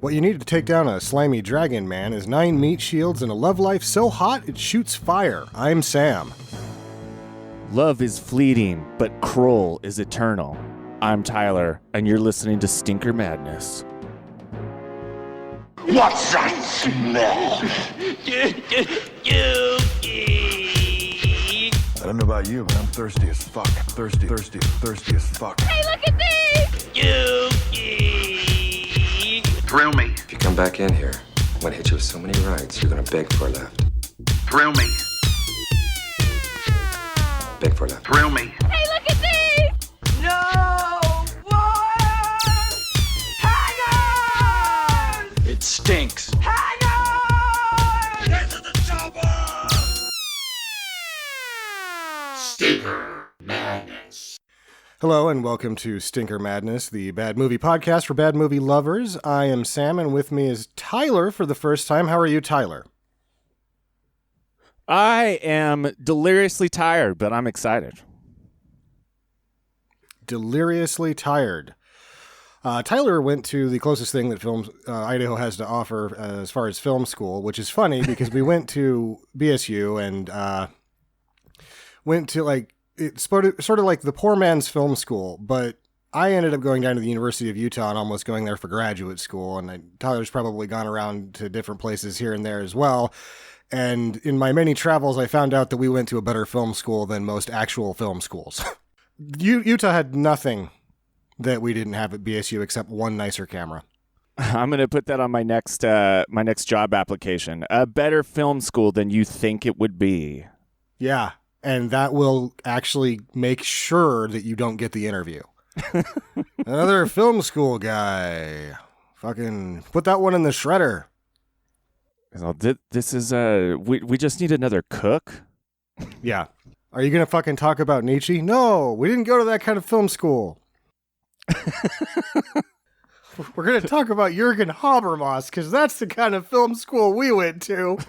What you need to take down a slimy dragon man is 9 meat shields and a love life so hot it shoots fire. I'm Sam. Love is fleeting, but Krull is eternal. I'm Tyler, and you're listening to Stinker Madness. What's that smell? I don't know about you, but I'm thirsty as fuck. Thirsty as fuck. Hey, look at these! Thrill me, If you come back in here, I'm gonna hit you with so many rights, you're gonna beg for a left. thrill me, Beg for a left. thrill me. Hey, look at these! It stinks. Hello and welcome to Stinker Madness, the bad movie podcast for bad movie lovers. I am Sam and with me is Tyler for the first time. How are you, Tyler? I am deliriously tired, but I'm excited. Deliriously tired. Tyler went to the closest thing that Idaho has to offer as far as film school, which is funny because we went to BSU and went to it's sort of like the poor man's film school, but I ended up going down to the University of Utah and almost going there for graduate school, and Tyler's probably gone around to different places here and there as well. And in my many travels, I found out that we went to a better film school than most actual film schools. Utah had nothing that we didn't have at BSU except one nicer camera. I'm going to put that on my next job application. A better film school than you think it would be. Yeah, and that will actually make sure that you don't get the interview. Another film school guy. Fucking put that one in the shredder. So this is we just need another cook. Yeah. Are you going to fucking talk about Nietzsche? No, we didn't go to that kind of film school. We're going to talk about Jürgen Habermas because that's the kind of film school we went to.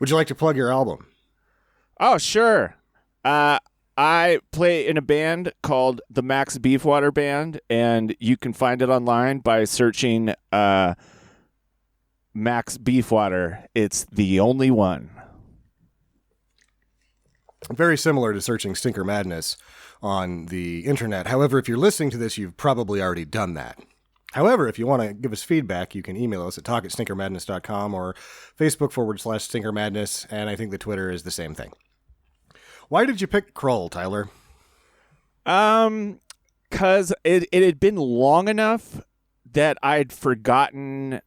Would you like to plug your album? Oh, sure. I play in a band called the Max Beefwater Band, and you can find it online by searching Max Beefwater. It's the only one. Very similar to searching Stinker Madness on the internet. However, if you're listening to this, you've probably already done that. However, if you want to give us feedback, you can email us at talk@stinkermadness.com or Facebook.com/stinkermadness, and I think the Twitter is the same thing. Why did you pick Krull, Tyler? 'Cause it had been long enough that I'd forgotten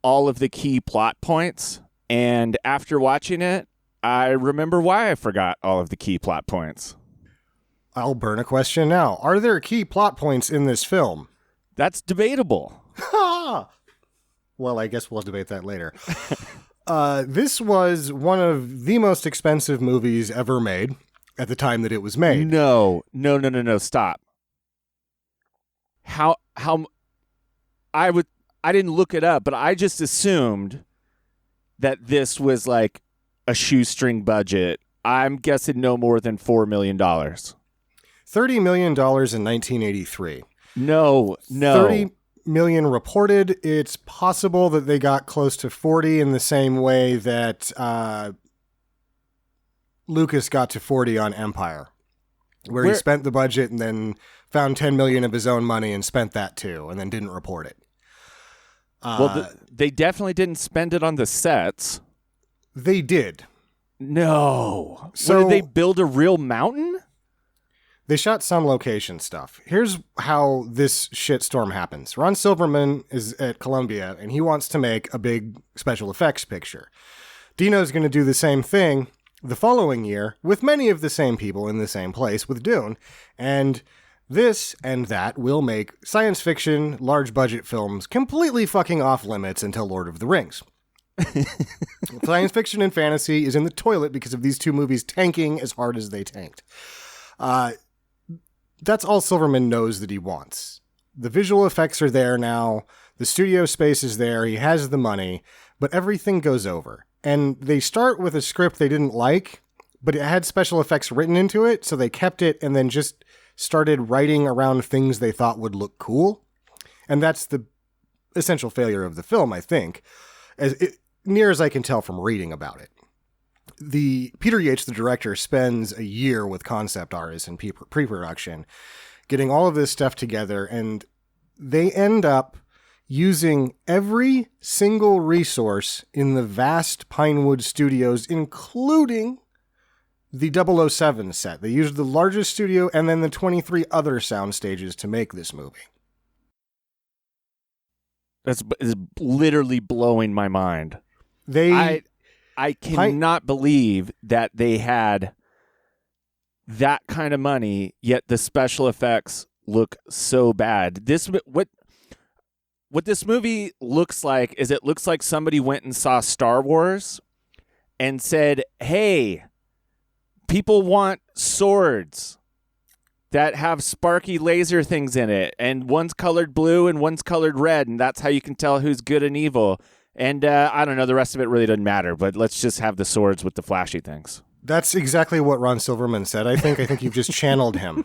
all of the key plot points, and after watching it, I remember why I forgot all of the key plot points. I'll burn a question now. Are there key plot points in this film? That's debatable. Well, I guess we'll debate that later. This was one of the most expensive movies ever made at the time that it was made. No, stop. How I didn't look it up, but I just assumed that this was like a shoestring budget. I'm guessing no more than $4 million. $30 million in 1983. No. 30 million reported. It's possible that they got close to 40 in the same way that Lucas got to 40 on Empire, where he spent the budget and then found 10 million of his own money and spent that too, and then didn't report it. They definitely didn't spend it on the sets. They did. No. So did they build a real mountain? They shot some location stuff. Here's how this shitstorm happens. Ron Silverman is at Columbia, and he wants to make a big special effects picture. Dino's going to do the same thing the following year with many of the same people in the same place with Dune. And this and that will make science fiction, large budget films completely fucking off limits until Lord of the Rings. Science fiction and fantasy is in the toilet because of these two movies tanking as hard as they tanked. That's all Silverman knows that he wants. The visual effects are there now. The studio space is there. He has the money, but everything goes over. And they start with a script they didn't like, but it had special effects written into it, so they kept it and then just started writing around things they thought would look cool. And that's the essential failure of the film, I think, near as I can tell from reading about it. Peter Yates, the director, spends a year with concept artists and pre-production, getting all of this stuff together, and they end up using every single resource in the vast Pinewood Studios, including the 007 set. They used the largest studio and then the 23 other sound stages to make this movie. That's is literally blowing my mind. I cannot believe that they had that kind of money, yet the special effects look so bad. What this movie looks like is it looks like somebody went and saw Star Wars and said, hey, people want swords that have sparky laser things in it, and one's colored blue and one's colored red, and that's how you can tell who's good and evil. And I don't know, the rest of it really doesn't matter, but let's just have the swords with the flashy things. That's exactly what Ron Silverman said. I think you've just channeled him.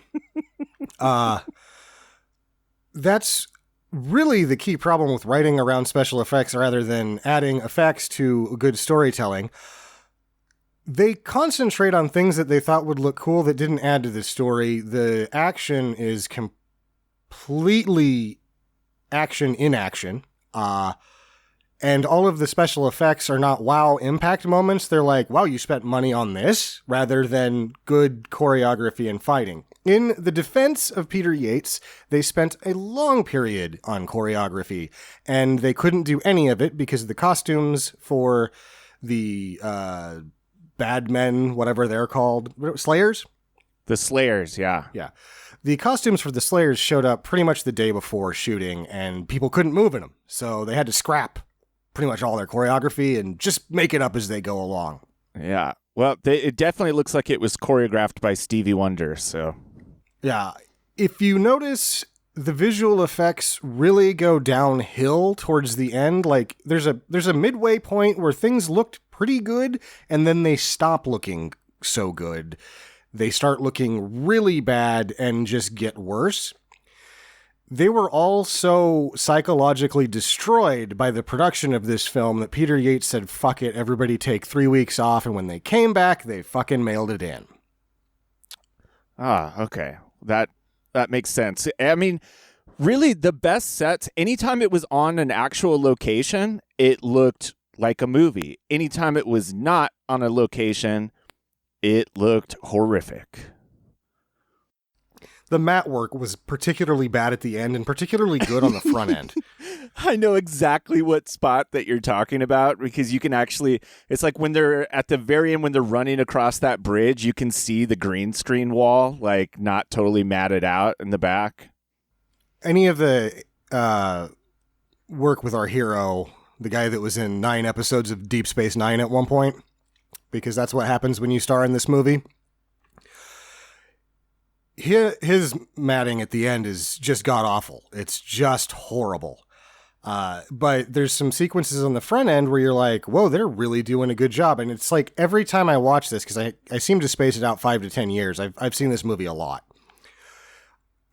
That's really the key problem with writing around special effects rather than adding effects to good storytelling. They concentrate on things that they thought would look cool that didn't add to the story. The action is completely action in action. And all of the special effects are not wow impact moments. They're like, wow, you spent money on this, rather than good choreography and fighting. In the defense of Peter Yates, they spent a long period on choreography, and they couldn't do any of it because the costumes for the bad men, whatever they're called, Slayers? The Slayers, yeah. Yeah. The costumes for the Slayers showed up pretty much the day before shooting, and people couldn't move in them, so they had to scrap pretty much all their choreography and just make it up as they go along. Yeah. Well, it definitely looks like it was choreographed by Stevie Wonder, so. Yeah. If you notice, the visual effects really go downhill towards the end. Like, there's a midway point where things looked pretty good, and then they stop looking so good. They start looking really bad and just get worse. They were all so psychologically destroyed by the production of this film that Peter Yates said, fuck it, everybody take 3 weeks off, and when they came back, they fucking mailed it in. Ah, okay. That makes sense. I mean, really, the best sets, anytime it was on an actual location, it looked like a movie. Anytime it was not on a location, it looked horrific. The matte work was particularly bad at the end and particularly good on the front end. I know exactly what spot that you're talking about, because you can actually, it's like when they're at the very end, when they're running across that bridge, you can see the green screen wall, like not totally matted out in the back. Any of the work with our hero, the guy that was in 9 episodes of Deep Space Nine at one point, because that's what happens when you star in this movie. His matting at the end is just god-awful. It's just horrible. But there's some sequences on the front end where you're like, whoa, they're really doing a good job. And it's like every time I watch this, because I seem to space it out 5 to 10 years, I've seen this movie a lot.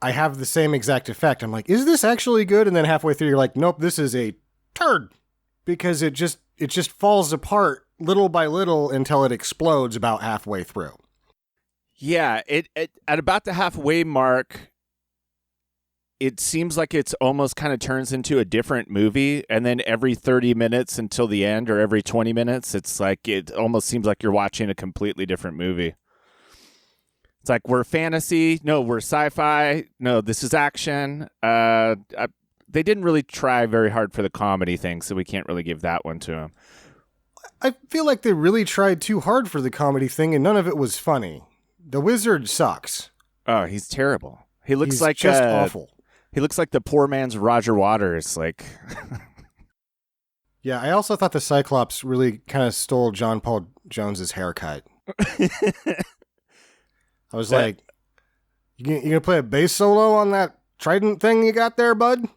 I have the same exact effect. I'm like, is this actually good? And then halfway through, you're like, nope, this is a turd. Because it just falls apart little by little until it explodes about halfway through. Yeah, it at about the halfway mark, it seems like it's almost kind of turns into a different movie, and then every 30 minutes until the end, or every 20 minutes, it's like it almost seems like you're watching a completely different movie. It's like, we're fantasy, no, we're sci-fi, no, this is action. They didn't really try very hard for the comedy thing, so we can't really give that one to them. I feel like they really tried too hard for the comedy thing, and none of it was funny. The wizard sucks. Oh, he's terrible. He looks He's like just awful. He looks like the poor man's Roger Waters. Like, yeah, I also thought the Cyclops really kind of stole John Paul Jones's haircut. I was like, you gonna play a bass solo on that trident thing you got there, bud?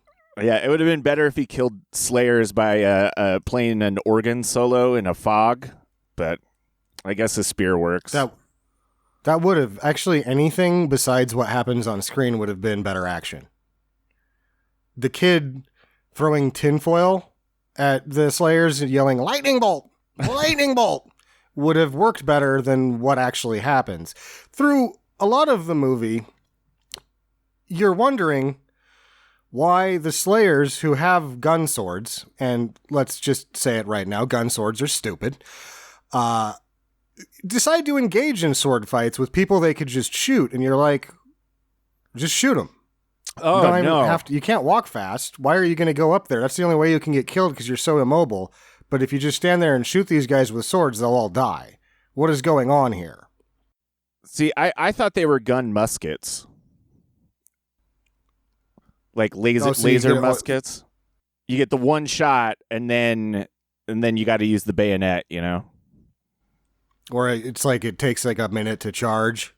Yeah, it would have been better if he killed Slayers by playing an organ solo in a fog, but I guess a spear works. That would have, actually, anything besides what happens on screen would have been better action. the kid throwing tinfoil at the Slayers and yelling, lightning bolt, lightning bolt, would have worked better than what actually happens. Through a lot of the movie, you're wondering why the Slayers, who have gun swords, and let's just say it right now, gun swords are stupid, decide to engage in sword fights with people they could just shoot. And you're like, just shoot them. Oh, no. You can't walk fast. Why are you going to go up there? That's the only way you can get killed because you're so immobile. But if you just stand there and shoot these guys with swords, they'll all die. What is going on here? See, I thought they were gun muskets. Like laser muskets. You get the one shot, and then you got to use the bayonet, you know? Or it's like it takes like a minute to charge.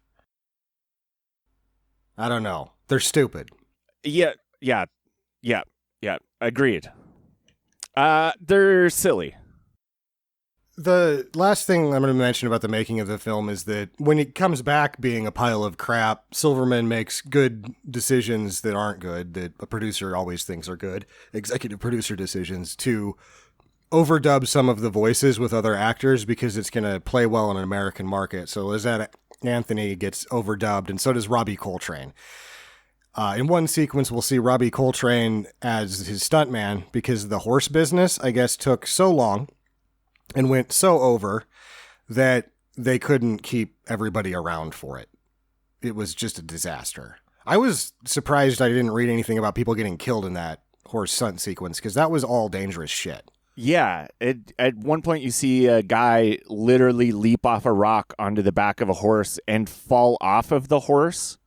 I don't know. They're stupid. Yeah. Agreed. They're silly. The last thing I'm going to mention about the making of the film is that when it comes back being a pile of crap, Silverman makes good decisions that aren't good, that a producer always thinks are good, executive producer decisions, to overdub some of the voices with other actors because it's going to play well in an American market. So Lizette Anthony gets overdubbed, and so does Robbie Coltrane. In one sequence, we'll see Robbie Coltrane as his stuntman because the horse business, I guess, took so long and went so over that they couldn't keep everybody around for it. It was just a disaster. I was surprised I didn't read anything about people getting killed in that horse stunt sequence because that was all dangerous shit. Yeah. At one point, you see a guy literally leap off a rock onto the back of a horse and fall off of the horse.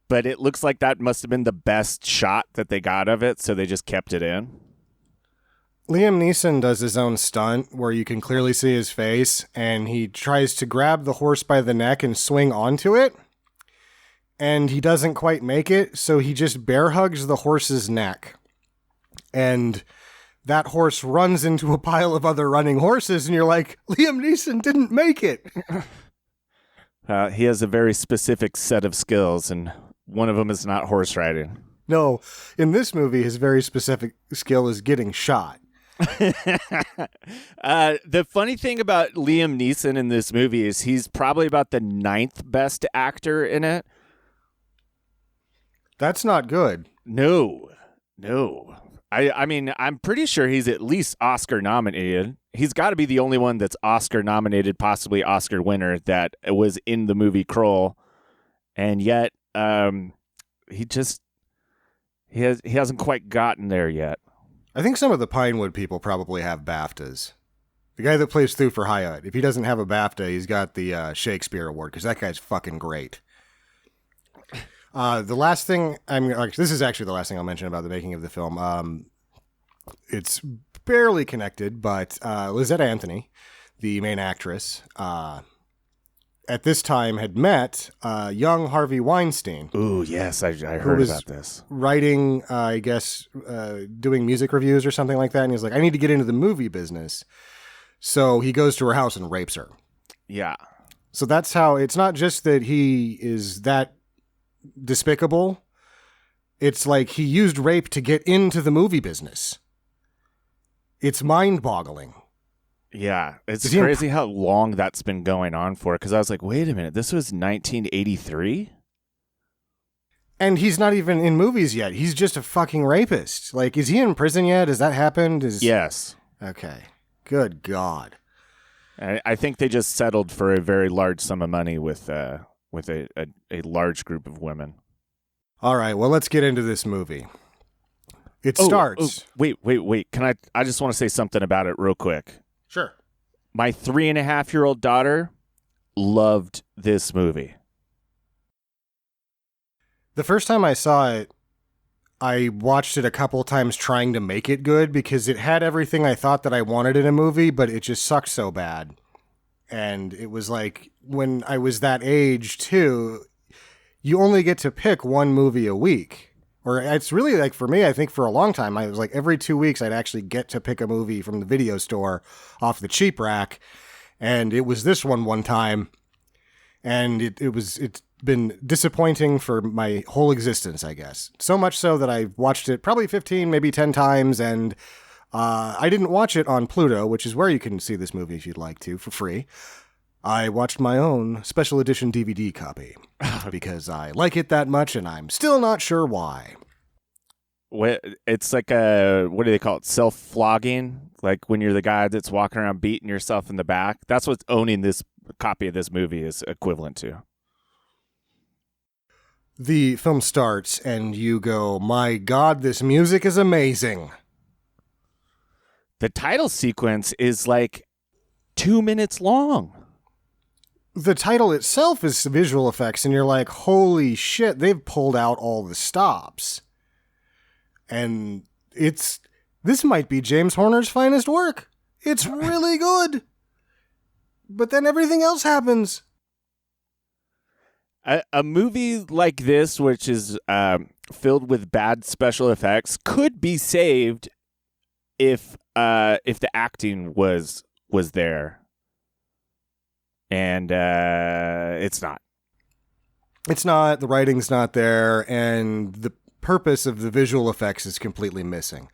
But it looks like that must have been the best shot that they got of it, so they just kept it in. Liam Neeson does his own stunt where you can clearly see his face, and he tries to grab the horse by the neck and swing onto it, and he doesn't quite make it, so he just bear hugs the horse's neck. And that horse runs into a pile of other running horses, and you're like, Liam Neeson didn't make it. He has a very specific set of skills, and one of them is not horse riding. No, in this movie, his very specific skill is getting shot. The funny thing about Liam Neeson in this movie is he's probably about the 9th best actor in it. That's not good. No. I mean, I'm pretty sure he's at least Oscar nominated. He's got to be the only one that's Oscar nominated, possibly Oscar winner, that was in the movie Krull. And yet, he hasn't quite gotten there yet. I think some of the Pinewood people probably have BAFTAs. The guy that plays Thufir Hyatt, if he doesn't have a BAFTA, he's got the Shakespeare Award, because that guy's fucking great. The last thing this is actually the last thing I'll mention about the making of the film. It's barely connected, but Lizette Anthony, the main actress, at this time had met young Harvey Weinstein. Ooh, yes, I heard about this. Writing, I guess, doing music reviews or something like that. And he's like, I need to get into the movie business. So he goes to her house and rapes her. Yeah. So that's how, it's not just that he is that despicable. It's like he used rape to get into the movie business. It's mind-boggling. Yeah, it's crazy how long that's been going on for, because I was like, wait a minute, this was 1983? And he's not even in movies yet. He's just a fucking rapist. Like, is he in prison yet? Has that happened? Yes. Okay. Good God. I think they just settled for a very large sum of money with a large group of women. All right, well, let's get into this movie. It starts... Wait. I just want to say something about it real quick. Sure. My 3.5-year-old daughter loved this movie. The first time I saw it, I watched it a couple times trying to make it good because it had everything I thought that I wanted in a movie, but it just sucked so bad. And it was like, when I was that age too, you only get to pick one movie a week. Or it's really like, for me, I think for a long time, I was like every 2 weeks I'd actually get to pick a movie from the video store off the cheap rack. And it was this one time. And it been disappointing for my whole existence, I guess. So much so that I watched it probably 15, maybe 10 times, and I didn't watch it on Pluto, which is where you can see this movie if you'd like to, for free. I watched my own special edition DVD copy because I like it that much, and I'm still not sure why. It's like a, what do they call it? Self-flogging? Like when you're the guy that's walking around beating yourself in the back. That's what owning this copy of this movie is equivalent to. The film starts, and you go, my God, this music is amazing. The title sequence is like 2 minutes long. The title itself is visual effects, and you're like, holy shit, they've pulled out all the stops. And this might be James Horner's finest work. It's really good. But then everything else happens. A movie like this, which is filled with bad special effects, could be saved if the acting was there. And it's not. It's not. The writing's not there, and the purpose of the visual effects is completely missing,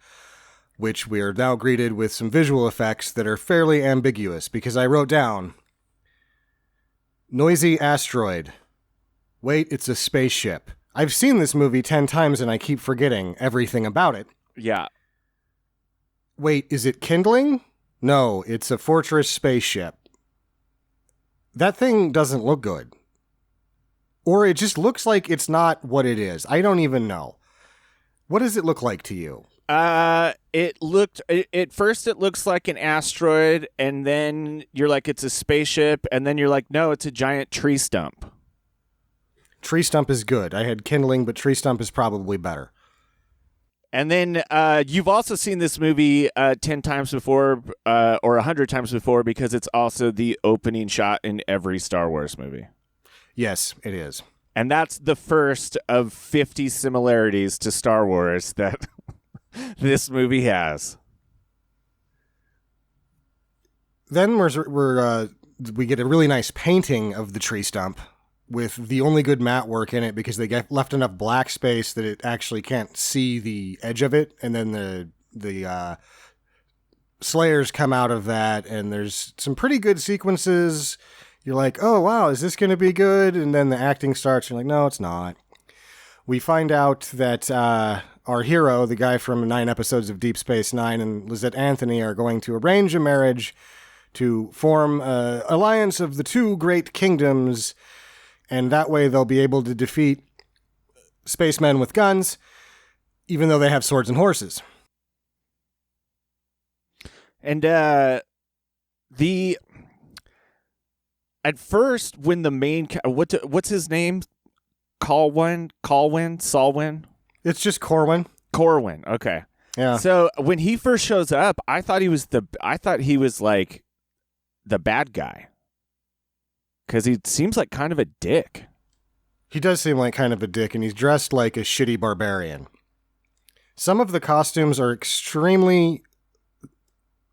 which we're now greeted with some visual effects that are fairly ambiguous, because I wrote down, noisy asteroid. Wait, it's a spaceship. I've seen this movie 10 times and I keep forgetting everything about it. Yeah. Wait, is it kindling? No, it's a fortress spaceship. That thing doesn't look good. Or it just looks like it's not what it is. I don't even know. What does it look like to you? At first it looks like an asteroid, and then you're like, it's a spaceship, and then you're like, no, it's a giant tree stump. Tree stump is good. I had kindling, but tree stump is probably better. And then you've also seen this movie 10 times before, or 100 times before, because it's also the opening shot in every Star Wars movie. Yes, it is. And that's the first of 50 similarities to Star Wars that this movie has. Then we get a really nice painting of the tree stump with the only good matte work in it, because they left enough black space that it actually can't see the edge of it. And then the slayers come out of that, and there's some pretty good sequences. You're like, oh, wow, is this going to be good? And then the acting starts. You're like, no, it's not. We find out that our hero, the guy from 9 episodes of Deep Space Nine, and Lizette Anthony are going to arrange a marriage to form an alliance of the two great kingdoms, and that way they'll be able to defeat spacemen with guns, even though they have swords and horses. And at first, when the main what's his name? Salwin? It's just Corwin. Okay. Yeah. So when he first shows up, I thought he was like the bad guy, because he seems like kind of a dick. He does seem like kind of a dick, and he's dressed like a shitty barbarian. Some of the costumes are extremely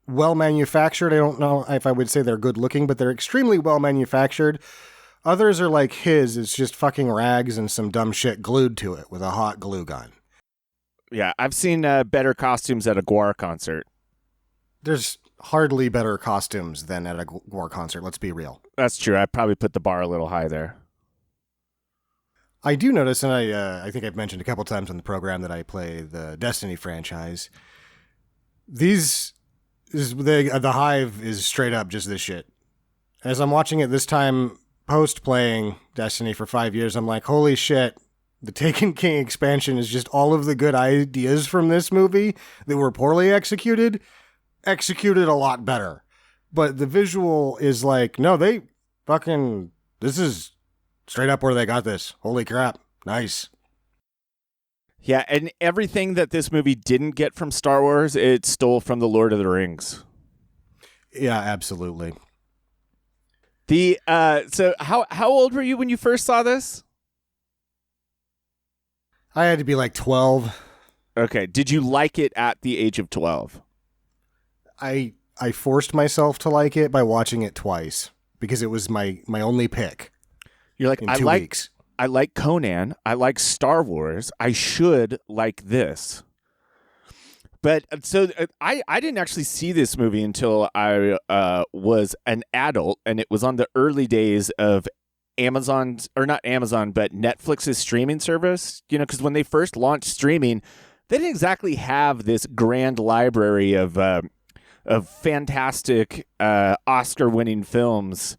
well manufactured. I don't know if I would say they're good looking, but they're extremely well manufactured. Others are like his. It's just fucking rags and some dumb shit glued to it with a hot glue gun. Yeah, I've seen better costumes at a Gwar concert. There's hardly better costumes than at a Gwar concert, let's be real. That's true. I probably put the bar a little high there. I do notice, and I think I've mentioned a couple times on the program, that I play the Destiny franchise. The Hive is straight up just this shit. As I'm watching it this time, post playing Destiny for 5 years, I'm like, holy shit, the Taken King expansion is just all of the good ideas from this movie that were poorly executed a lot better. But the visual is like, no, this is straight up where they got this. Holy crap. Nice. Yeah, and everything that this movie didn't get from Star Wars, it stole from The Lord of the Rings. Yeah, absolutely. So how old were you when you first saw this? I had to be like 12. Okay. Did you like it at the age of 12? I forced myself to like it by watching it twice, because it was my only pick. You're like, in 2 weeks. I like Conan. I like Star Wars. I should like this. But so I didn't actually see this movie until I was an adult, and it was on the early days of Amazon's, or not Amazon, but Netflix's streaming service. You know, because when they first launched streaming, they didn't exactly have this grand library of fantastic Oscar-winning films,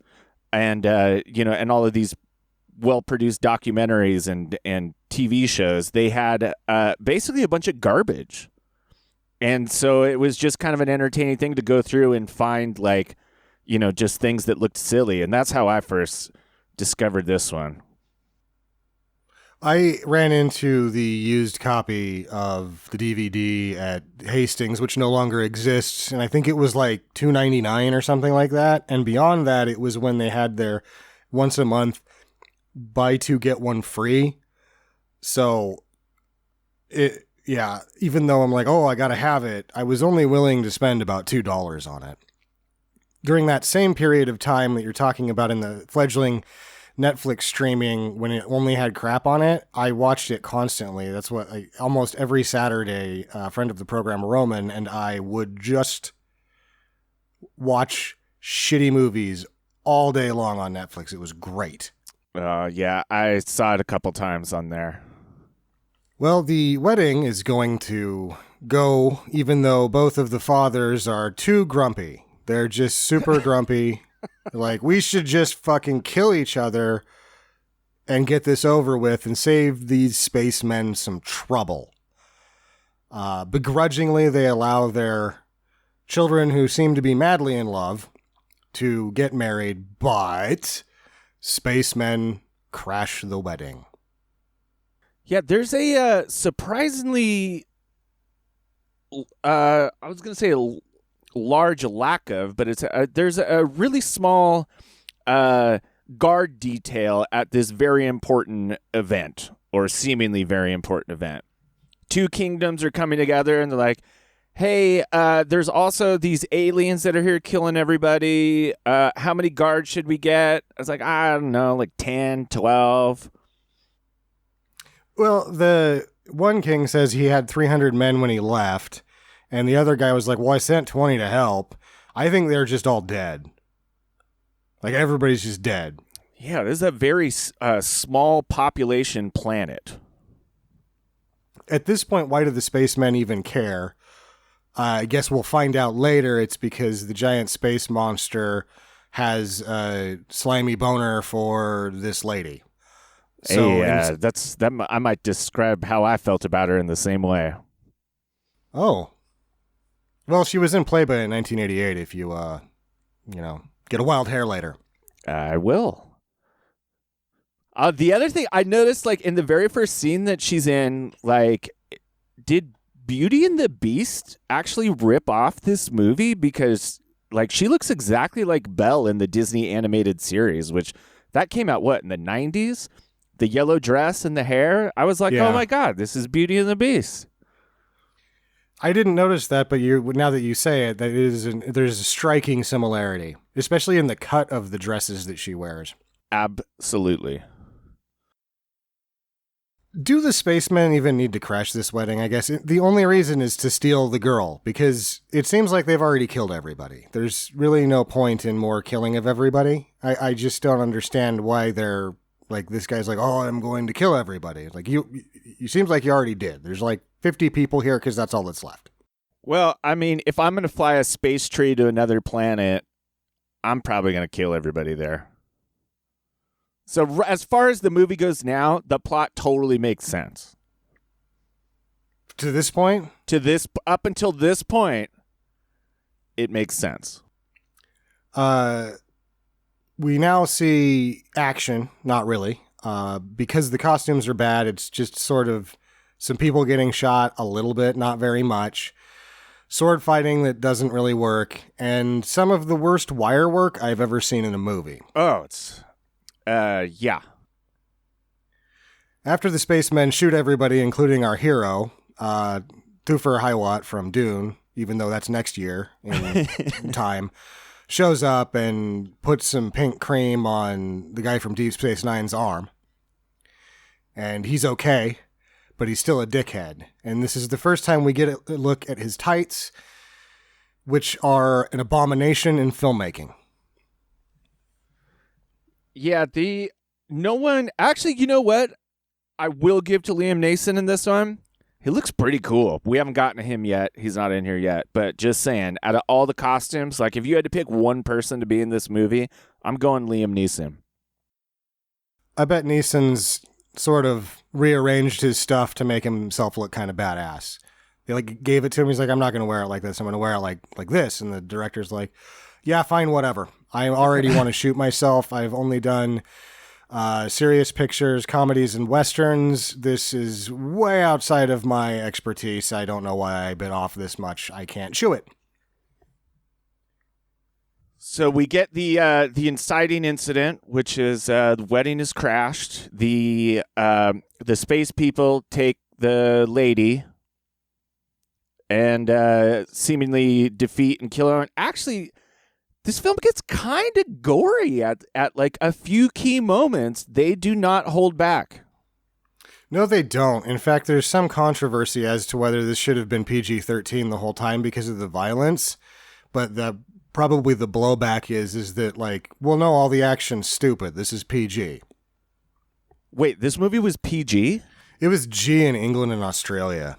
and and all of these well-produced documentaries and TV shows. They had basically a bunch of garbage. And so it was just kind of an entertaining thing to go through and find, like, just things that looked silly. And that's how I first discovered this one. I ran into the used copy of the DVD at Hastings, which no longer exists. And I think it was like $2.99 or something like that. And beyond that, it was when they had their once a month buy two, get one free. So even though I'm like, oh, I got to have it, I was only willing to spend about $2 on it. During that same period of time that you're talking about in the fledgling Netflix streaming, when it only had crap on it, I watched it constantly. That's what almost every Saturday, a friend of the program, Roman, and I would just watch shitty movies all day long on Netflix. It was great. Yeah, I saw it a couple times on there. Well, the wedding is going to go, even though both of the fathers are too grumpy. They're just super grumpy. Like, we should just fucking kill each other and get this over with and save these spacemen some trouble. Begrudgingly, they allow their children, who seem to be madly in love, to get married, but spacemen crash the wedding. Yeah, there's a surprisingly, I was going to say a large lack of, but there's a really small guard detail at this very important event, or seemingly very important event. Two kingdoms are coming together, and they're like, hey, there's also these aliens that are here killing everybody. How many guards should we get? I was like, I don't know, like 10, 12. Well, the one king says he had 300 men when he left, and the other guy was like, well, I sent 20 to help. I think they're just all dead. Like, everybody's just dead. Yeah, this is a very small population planet. At this point, why do the spacemen even care? I guess we'll find out later. It's because the giant space monster has a slimy boner for this lady. So hey, that. I might describe how I felt about her in the same way. Oh, well, she was in Playboy in 1988. If you, get a wild hair later. I will. The other thing I noticed, like, in the very first scene that she's in, like, did Beauty and the Beast actually rip off this movie? Because, like, she looks exactly like Belle in the Disney animated series, which that came out, in the 90s? The yellow dress and the hair. I was like, yeah. Oh my God, this is Beauty and the Beast. I didn't notice that, but now that you say it, there's a striking similarity, especially in the cut of the dresses that she wears. Absolutely. Do the spacemen even need to crash this wedding? I guess the only reason is to steal the girl, because it seems like they've already killed everybody. There's really no point in more killing of everybody. I just don't understand why they're like, this guy's like, oh, I'm going to kill everybody. Like, you seems like you already did. There's like 50 people here because that's all that's left. Well, I mean, if I'm going to fly a space tree to another planet, I'm probably going to kill everybody there. So as far as the movie goes now, the plot totally makes sense. To this point? Up until this point, it makes sense. We now see action, not really. Because the costumes are bad, it's just sort of some people getting shot a little bit, not very much. Sword fighting that doesn't really work, and some of the worst wire work I've ever seen in a movie. Oh, it's... yeah. After the spacemen shoot everybody, including our hero, Doofer Highwatt from Dune, even though that's next year in time, shows up and puts some pink cream on the guy from Deep Space Nine's arm. and he's okay, but he's still a dickhead. And this is the first time we get a look at his tights, which are an abomination in filmmaking. Yeah, no one actually, you know what? I will give to Liam Neeson in this one. He looks pretty cool. We haven't gotten to him yet. He's not in here yet. But just saying, out of all the costumes, like if you had to pick one person to be in this movie, I'm going Liam Neeson. I bet Neeson's sort of rearranged his stuff to make himself look kind of badass. They like gave it to him. He's like, I'm not going to wear it like this. I'm going to wear it like this. And the director's like, yeah, fine, whatever. I already want to shoot myself. I've only done serious pictures, comedies, and westerns. This is way outside of my expertise. I don't know why I bit off this much. I can't chew it. So we get the inciting incident, which is the wedding is crashed. The space people take the lady and seemingly defeat and kill her. And actually, this film gets kind of gory at like a few key moments. They do not hold back. No, they don't. In fact, there's some controversy as to whether this should have been PG-13 the whole time because of the violence. But probably the blowback is that like, well, no, all the action's stupid. This is PG. Wait, this movie was PG? It was G in England and Australia.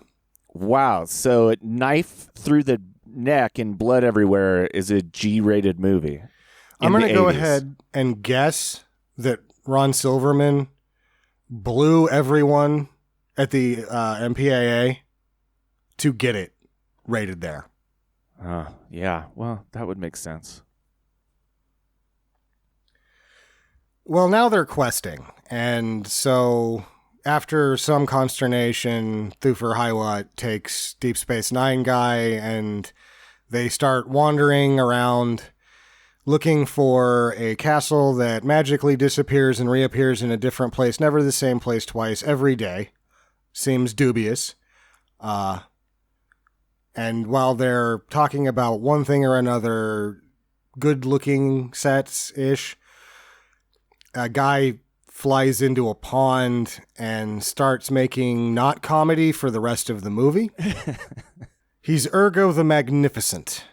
Wow. So knife through the neck and blood everywhere is a G-rated movie. I'm going to go ahead and guess that Ron Silverman blew everyone at the MPAA to get it rated there. Yeah, well, that would make sense. Well, now they're questing, and so after some consternation, Doofer Highwat takes Deep Space Nine guy, and they start wandering around looking for a castle that magically disappears and reappears in a different place, never the same place twice, every day. Seems dubious. And while they're talking about one thing or another, good-looking sets-ish, a guy flies into a pond and starts making not comedy for the rest of the movie. He's Ergo the Magnificent,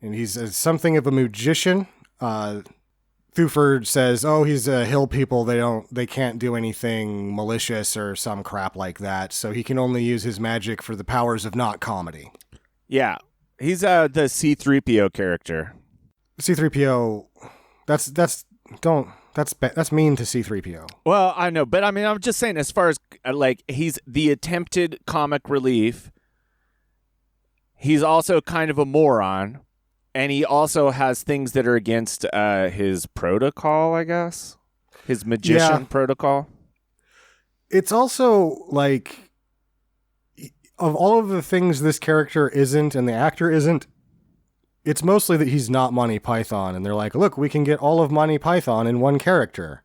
and he's something of a magician. Thuford says, "Oh, he's a hill people. They can't do anything malicious or some crap like that. So he can only use his magic for the powers of not comedy." Yeah, he's the C-3PO character. C-3PO, that's mean to C-3PO. Well, I know, but I mean, I'm just saying, as far as like he's the attempted comic relief. He's also kind of a moron, and he also has things that are against his protocol, I guess. His magician protocol. It's also like, of all of the things this character isn't and the actor isn't, it's mostly that he's not Monty Python, and they're like, look, we can get all of Monty Python in one character.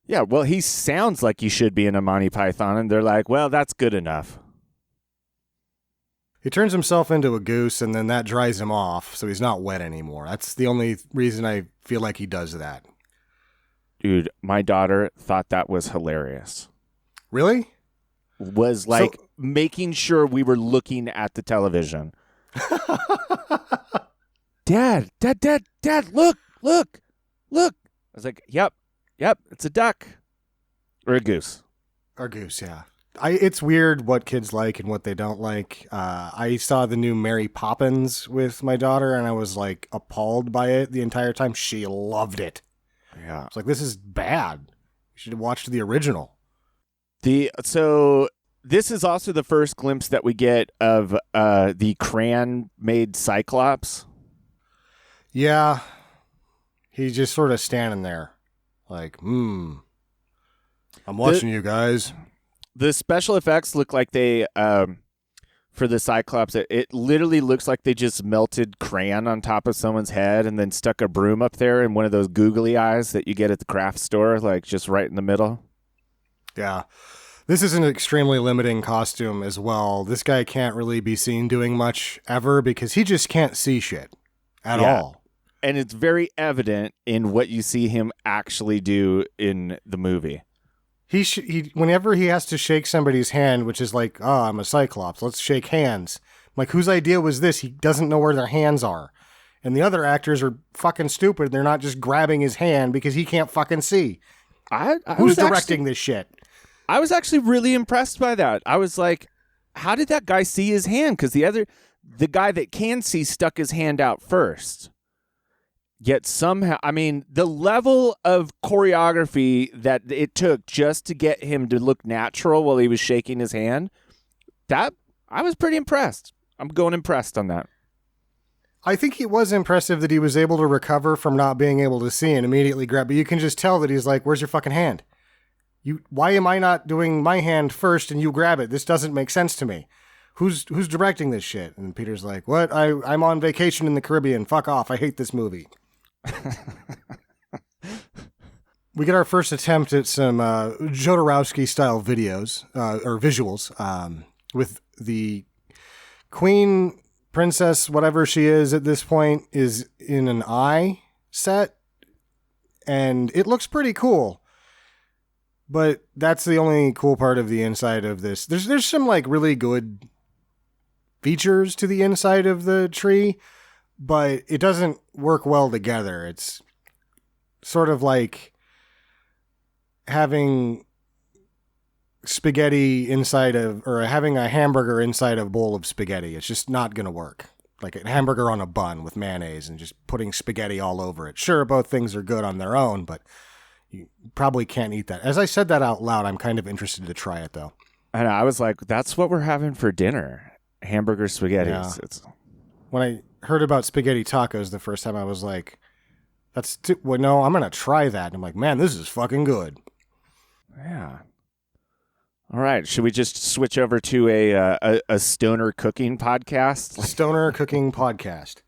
Yeah, well, he sounds like he should be in a Monty Python, and they're like, well, that's good enough. He turns himself into a goose, and then that dries him off, so he's not wet anymore. That's the only reason I feel like he does that. Dude, my daughter thought that was hilarious. Really? Was like making sure we were looking at the television. Dad, look. I was like, yep, it's a duck. Or a goose. Or goose, yeah. It's weird what kids like and what they don't like. I saw the new Mary Poppins with my daughter, and I was like appalled by it the entire time. She loved it. Yeah. It's like, this is bad. You should have watched the original. So this is also the first glimpse that we get of the crayon-made cyclops. Yeah. He's just sort of standing there like, I'm watching you guys. The special effects look like they, for the cyclops, it literally looks like they just melted crayon on top of someone's head and then stuck a broom up there in one of those googly eyes that you get at the craft store, like just right in the middle. Yeah. This is an extremely limiting costume as well. This guy can't really be seen doing much ever because he just can't see shit at all. And it's very evident in what you see him actually do in the movie. Whenever he has to shake somebody's hand, which is like, oh, I'm a cyclops, let's shake hands. Like, whose idea was this? He doesn't know where their hands are. And the other actors are fucking stupid. They're not just grabbing his hand because he can't fucking see. Who's directing this shit? I was actually really impressed by that. I was like, how did that guy see his hand? Because the guy that can see stuck his hand out first. Yet somehow, I mean, the level of choreography that it took just to get him to look natural while he was shaking his hand, that I was pretty impressed. I'm going impressed on that. I think it was impressive that he was able to recover from not being able to see and immediately grab. But you can just tell that he's like, where's your fucking hand? Why am I not doing my hand first and you grab it? This doesn't make sense to me. Who's directing this shit? And Peter's like, what? I'm on vacation in the Caribbean. Fuck off. I hate this movie. We get our first attempt at some Jodorowsky style videos or visuals with the queen, princess, whatever she is at this point, is in an eye set, and it looks pretty cool. But that's the only cool part of the inside of this. There's some like really good features to the inside of the tree, but it doesn't work well together. It's sort of like having spaghetti inside of, or having a hamburger inside of a bowl of spaghetti. It's just not going to work. Like a hamburger on a bun with mayonnaise and just putting spaghetti all over it. Sure, both things are good on their own, but you probably can't eat that. As I said that out loud, I'm kind of interested to try it, though. And I was like, that's what we're having for dinner. Hamburger spaghetti. Yeah. When I heard about spaghetti tacos the first time, I was like, well, no, I'm going to try that. And I'm like, man, this is fucking good. Yeah. All right. Should we just switch over to a stoner cooking podcast? Stoner cooking podcast.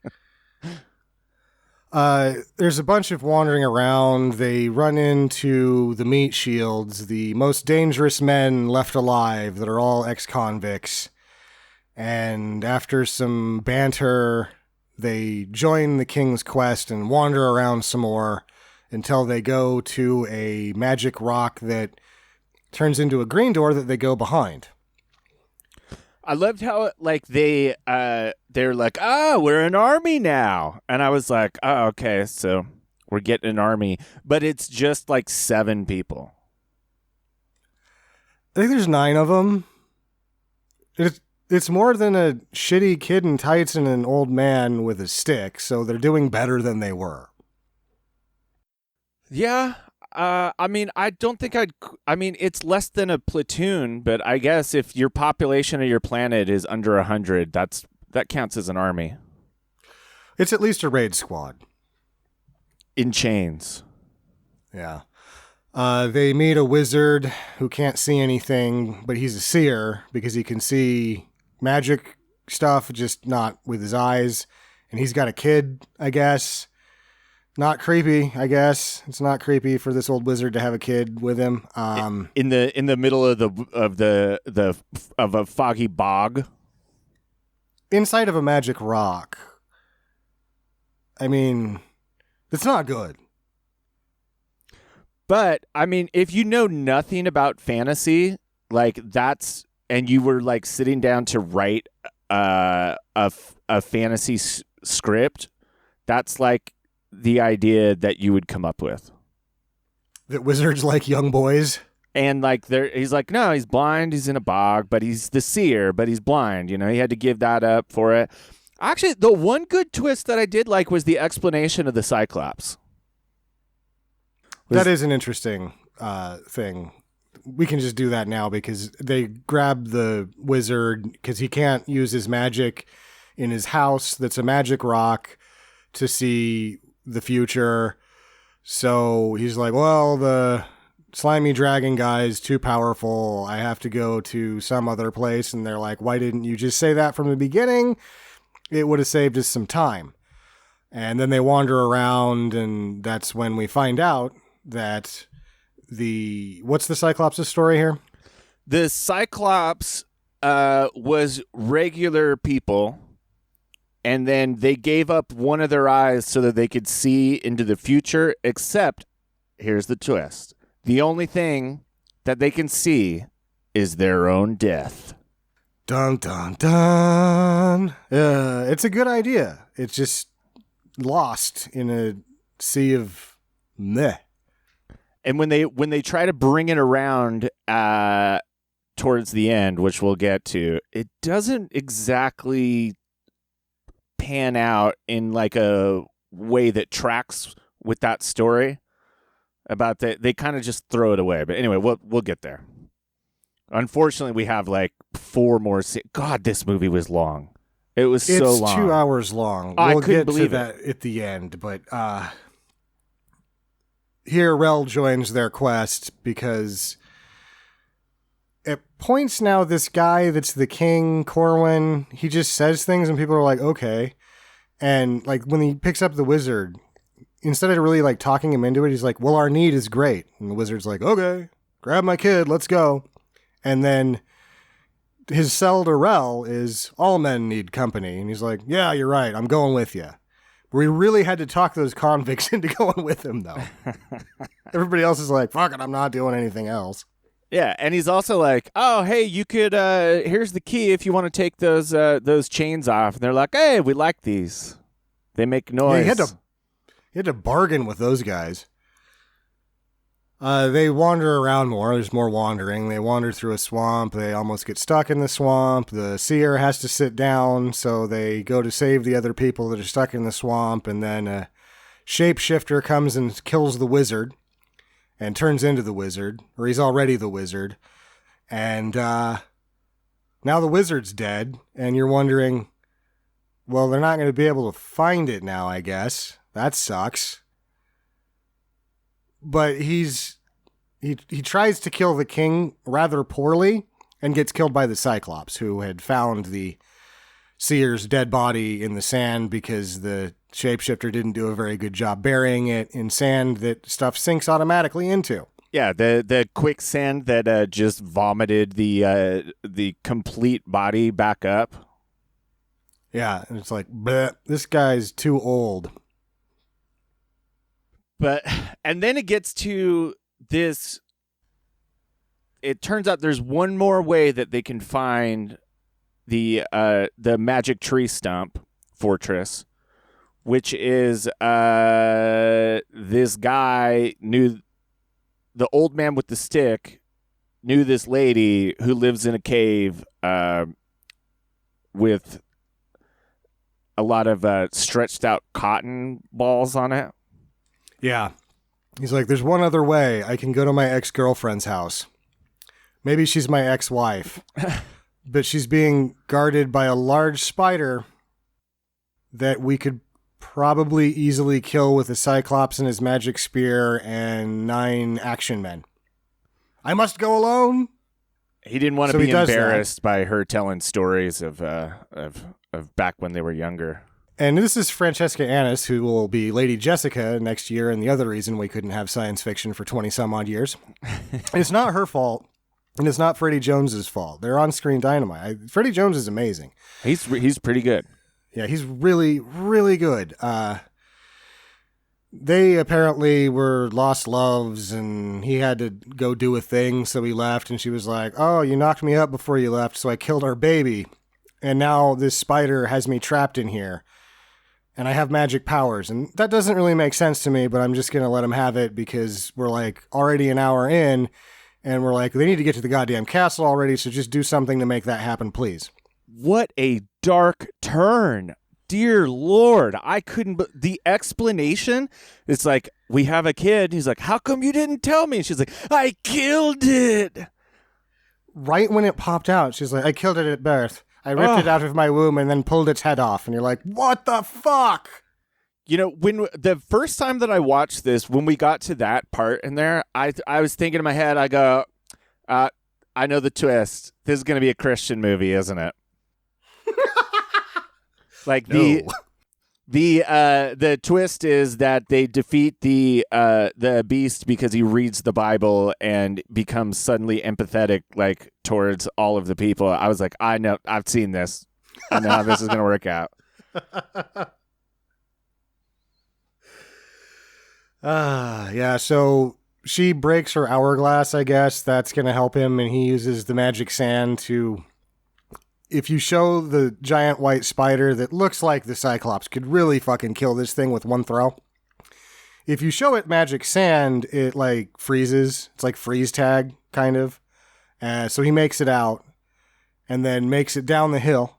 There's a bunch of wandering around. They run into the meat shields, the most dangerous men left alive that are all ex-convicts. And after some banter, they join the king's quest and wander around some more until they go to a magic rock that turns into a green door that they go behind. I loved how they're like, we're an army now. And I was like, oh, okay, so we're getting an army. But it's just like 7 people. I think there's 9 of them. It's more than a shitty kid in tights and an old man with a stick, so they're doing better than they were. Yeah. I mean, I don't think it's less than a platoon, but I guess if your population of your planet is under 100, that counts as an army. It's at least a raid squad. In chains. Yeah. They meet a wizard who can't see anything, but he's a seer because he can see magic stuff, just not with his eyes. And he's got a kid, I guess. Not creepy, I guess. It's not creepy for this old wizard to have a kid with him. In the middle of a foggy bog. Inside of a magic rock. I mean, it's not good. But I mean, if you know nothing about fantasy, and you were like sitting down to write a fantasy script, that's like the idea that you would come up with. That wizards like young boys? And he's like, no, he's blind, he's in a bog, but he's the seer, but he's blind. You know, he had to give that up for it. Actually, the one good twist that I did like was the explanation of the cyclops. That is an interesting thing. We can just do that now because they grab the wizard because he can't use his magic in his house that's a magic rock to see the future. So he's like, well, the slimy dragon guy is too powerful. I have to go to some other place. And they're like, why didn't you just say that from the beginning? It would have saved us some time. And then they wander around, and that's when we find out that what's the Cyclops' story here? The Cyclops was regular people, and then they gave up one of their eyes so that they could see into the future, except, here's the twist, the only thing that they can see is their own death. Dun, dun, dun. It's a good idea. It's just lost in a sea of meh. And when they try to bring it around towards the end, which we'll get to, it doesn't exactly pan out in like a way that tracks with that story. About that, they kind of just throw it away. But anyway, we'll get there. Unfortunately, we have like 4 more. God, this movie was long. It was so long. It's 2 hours long. I We'll couldn't get to believe that at the end, but here Rel joins their quest because at points now, this guy that's the king, Corwin, he just says things and people are like, okay. And like when he picks up the wizard, instead of really like talking him into it, he's like, well, our need is great. And the wizard's like, okay, grab my kid, let's go. And then his sell to Rel is all men need company. And he's like, yeah, you're right. I'm going with you. We really had to talk those convicts into going with him, though. Everybody else is like, fuck it, I'm not doing anything else. Yeah, and he's also like, oh, hey, you could, here's the key if you want to take those chains off. And they're like, hey, we like these. They make noise. Yeah, he had to bargain with those guys. They wander around more. There's more wandering. They wander through a swamp. They almost get stuck in the swamp. The seer has to sit down, so they go to save the other people that are stuck in the swamp. And then a shapeshifter comes and kills the wizard and turns into the wizard, or he's already the wizard. And now the wizard's dead, and you're wondering, well, they're not going to be able to find it now, I guess. That sucks. But he tries to kill the king rather poorly and gets killed by the Cyclops, who had found the seer's dead body in the sand because the shapeshifter didn't do a very good job burying it in sand that stuff sinks automatically into. Yeah, the quicksand that just vomited the complete body back up. Yeah, and it's like, bleh, this guy's too old. And then it gets to this. It turns out there's one more way that they can find the magic tree stump fortress, which is this guy knew the old man with the stick knew this lady who lives in a cave with a lot of stretched out cotton balls on it. Yeah. He's like, there's one other way. I can go to my ex-girlfriend's house. Maybe she's my ex-wife. But she's being guarded by a large spider that we could probably easily kill with a cyclops and his magic spear and 9 action men. I must go alone. He didn't want to be embarrassed by her telling stories of back when they were younger. And this is Francesca Annis, who will be Lady Jessica next year, and the other reason we couldn't have science fiction for 20-some-odd years. And it's not her fault, and it's not Freddie Jones's fault. They're on-screen dynamite. Freddie Jones is amazing. He's pretty good. Yeah, he's really, really good. They apparently were lost loves, and he had to go do a thing, so he left, and she was like, oh, you knocked me up before you left, so I killed our baby, and now this spider has me trapped in here. And I have magic powers. And that doesn't really make sense to me, but I'm just going to let him have it because we're like already an hour in and we're like, they need to get to the goddamn castle already. So just do something to make that happen, please. What a dark turn. Dear Lord. I couldn't. The explanation, it's like, we have a kid. He's like, how come you didn't tell me? And she's like, I killed it. Right when it popped out, she's like, I killed it at birth. I ripped it out of my womb and then pulled its head off. And you're like, what the fuck? You know, when the first time that I watched this, when we got to that part in there, I was thinking in my head, I go, I know the twist. This is going to be a Christian movie, isn't it? Like no. The twist is that they defeat the beast because he reads the Bible and becomes suddenly empathetic, like towards all of the people. I was like, I know, I've seen this. I know how this is going to work out. Yeah. So she breaks her hourglass, I guess. That's going to help him, and he uses the magic sand to... If you show the giant white spider that looks like the Cyclops could really fucking kill this thing with one throw. If you show it magic sand, it like freezes. It's like freeze tag, kind of. So he makes it out and then makes it down the hill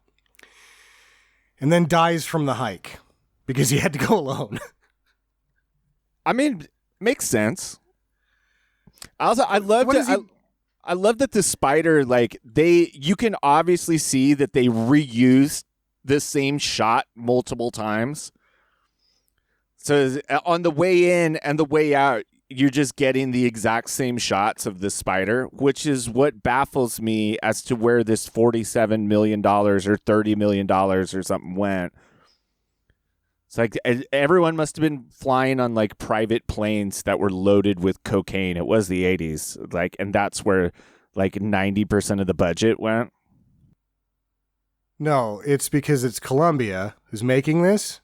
and then dies from the hike because he had to go alone. I mean, makes sense. Also, I love that the spider, like, you can obviously see that they reused the same shot multiple times. So on the way in and the way out, you're just getting the exact same shots of the spider, which is what baffles me as to where this $47 million or $30 million or something went. It's like everyone must have been flying on like private planes that were loaded with cocaine. It was the 80s, like, and that's where like 90% of the budget went. No, it's because it's Columbia who's making this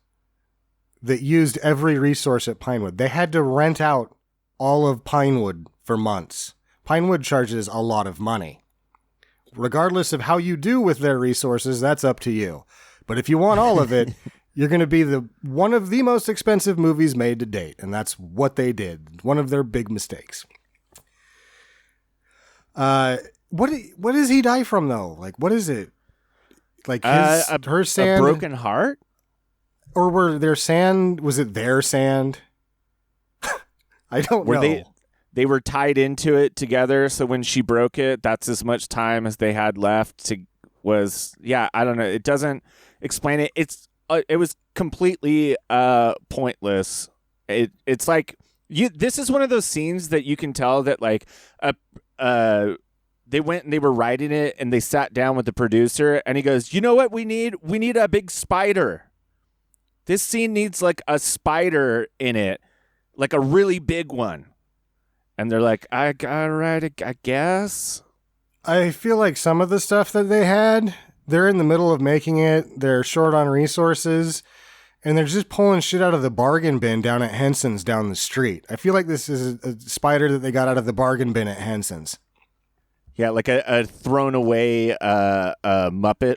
that used every resource at Pinewood. They had to rent out all of Pinewood for months. Pinewood charges a lot of money. Regardless of how you do with their resources, that's up to you. But if you want all of it, you're going to be one of the most expensive movies made to date, and that's what they did. One of their big mistakes. What does he die from though? Like, what is it? Like her sand, a broken heart, or were their sand? Was it their sand? I don't know. They were tied into it together, so when she broke it, that's as much time as they had left. I don't know. It doesn't explain it. It was completely pointless. It's like this is one of those scenes that you can tell that like they went and they were writing it and they sat down with the producer and he goes, "You know what we need? We need a big spider. This scene needs like a spider in it, like a really big one." And they're like, I guess. I feel like some of the stuff that they had, they're in the middle of making it. They're short on resources and they're just pulling shit out of the bargain bin down at Henson's down the street. I feel like this is a spider that they got out of the bargain bin at Henson's. Yeah, like a thrown away Muppet.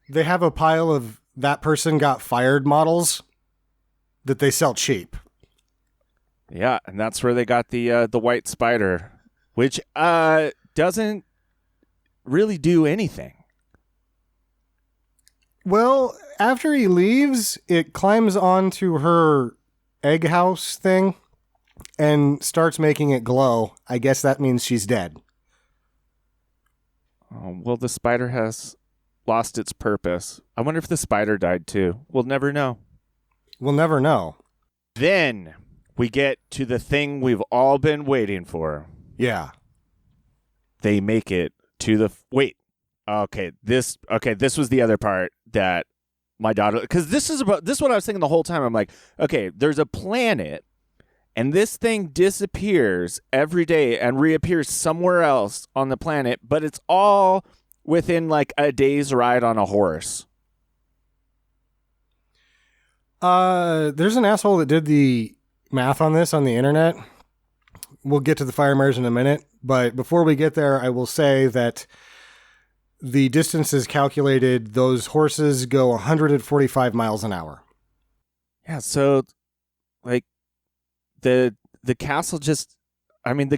They have a pile of that person got fired models that they sell cheap. Yeah, and that's where they got the white spider, which doesn't really do anything. Well, after he leaves, it climbs onto her egg house thing and starts making it glow. I guess that means she's dead. Oh, well, the spider has lost its purpose. I wonder if the spider died too. We'll never know. We'll never know. Then we get to the thing we've all been waiting for. Yeah. They make it to the... Wait. Okay, this was the other part that my daughter... Because this is what I was thinking the whole time. I'm like, okay, there's a planet, and this thing disappears every day and reappears somewhere else on the planet, but it's all within like a day's ride on a horse. There's an asshole that did the math on this on the internet. We'll get to the fire mares in a minute, but before we get there, I will say that the distances calculated, those horses go 145 miles an hour. Yeah, so like the castle just, I mean,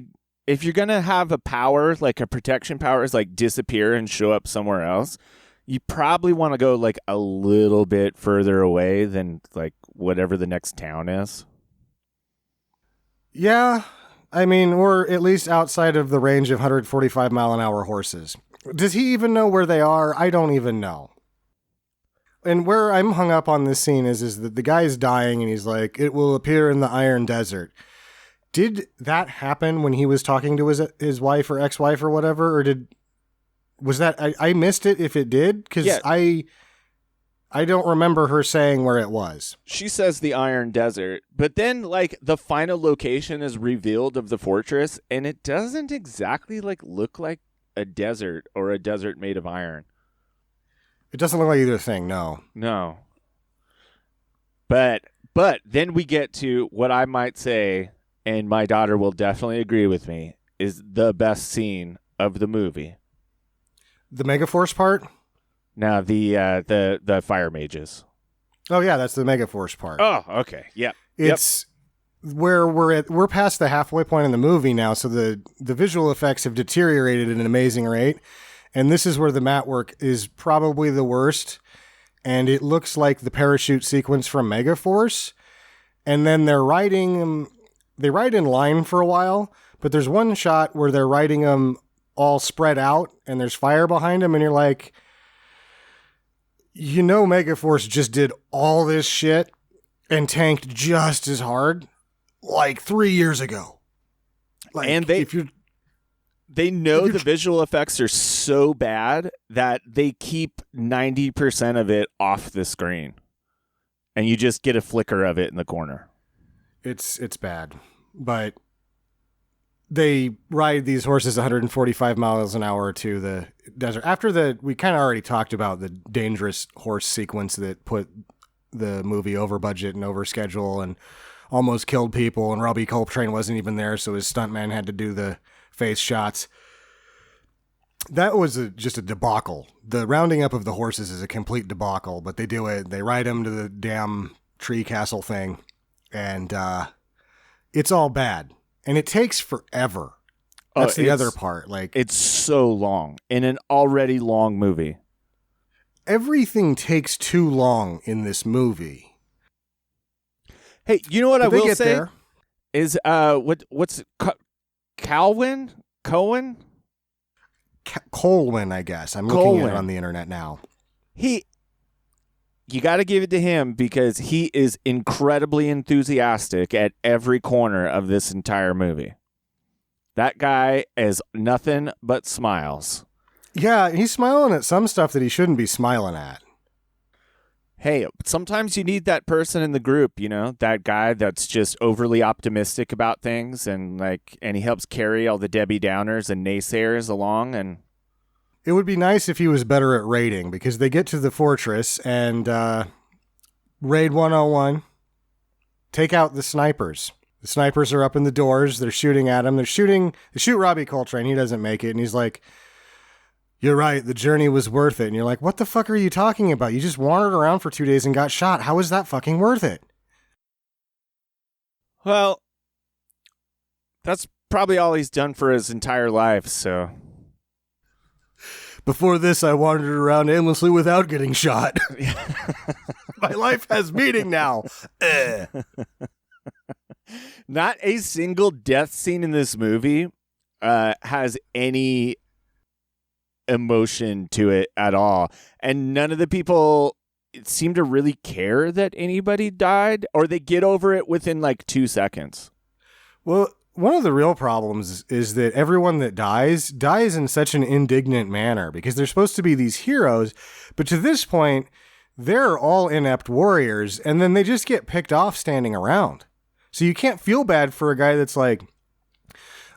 if you're going to have a power, like a protection power is like disappear and show up somewhere else, you probably want to go like a little bit further away than like whatever the next town is. Yeah, I mean, or at least outside of the range of 145 mile an hour horses. Does he even know where they are? I don't even know. And where I'm hung up on this scene is that the guy's dying and he's like, it will appear in the Iron Desert. Did that happen when he was talking to his wife or ex-wife or whatever? Or was that, I missed it if it did? Because yeah. I don't remember her saying where it was. She says the Iron Desert, but then like the final location is revealed of the fortress and it doesn't exactly like look like a desert or a desert made of iron. It doesn't look like either thing, no. No. But then we get to what I might say and my daughter will definitely agree with me, is the best scene of the movie. The Megaforce part? Now the fire mages. Oh yeah, that's the Megaforce part. Oh, okay. Yep. It's where we're past the halfway point in the movie now, so the visual effects have deteriorated at an amazing rate, and this is where the matte work is probably the worst, and it looks like the parachute sequence from Megaforce, and then they ride in line for a while, but there's one shot where they're riding them all spread out, and there's fire behind them, and you're like, Megaforce just did all this shit and tanked just as hard like 3 years ago. Like, and they know the visual effects are so bad that they keep 90% of it off the screen, and you just get a flicker of it in the corner. It's bad, but they ride these horses 145 miles an hour to the desert. We kind of already talked about the dangerous horse sequence that put the movie over budget and over schedule and almost killed people, and Robbie Coltrane wasn't even there, so his stuntman had to do the face shots. That was just a debacle. The rounding up of the horses is a complete debacle, but they do it. They ride them to the damn tree castle thing, and it's all bad. And it takes forever. That's the other part. Like, it's so long in an already long movie. Everything takes too long in this movie. Hey, you know what I will say there? Is what's Calvin Cohen? Colwyn, I guess. I'm looking at it on the internet now. You got to give it to him because he is incredibly enthusiastic at every corner of this entire movie. That guy is nothing but smiles. Yeah, he's smiling at some stuff that he shouldn't be smiling at. Hey, sometimes you need that person in the group, that guy that's just overly optimistic about things and he helps carry all the Debbie Downers and naysayers along. And it would be nice if he was better at raiding, because they get to the fortress and raid 101, take out the snipers. The snipers are up in the doors. They're shooting at him. They shoot Robbie Coltrane. He doesn't make it. And he's like, "You're right. The journey was worth it." And you're like, what the fuck are you talking about? You just wandered around for 2 days and got shot. How is that fucking worth it? Well, that's probably all he's done for his entire life, so. Before this, I wandered around aimlessly without getting shot. My life has meaning now. Not a single death scene in this movie has any emotion to it at all. And none of the people seem to really care that anybody died, or they get over it within 2 seconds. Well, one of the real problems is that everyone that dies in such an indignant manner, because they're supposed to be these heroes, but to this point, they're all inept warriors, and then they just get picked off standing around. So you can't feel bad for a guy that's like,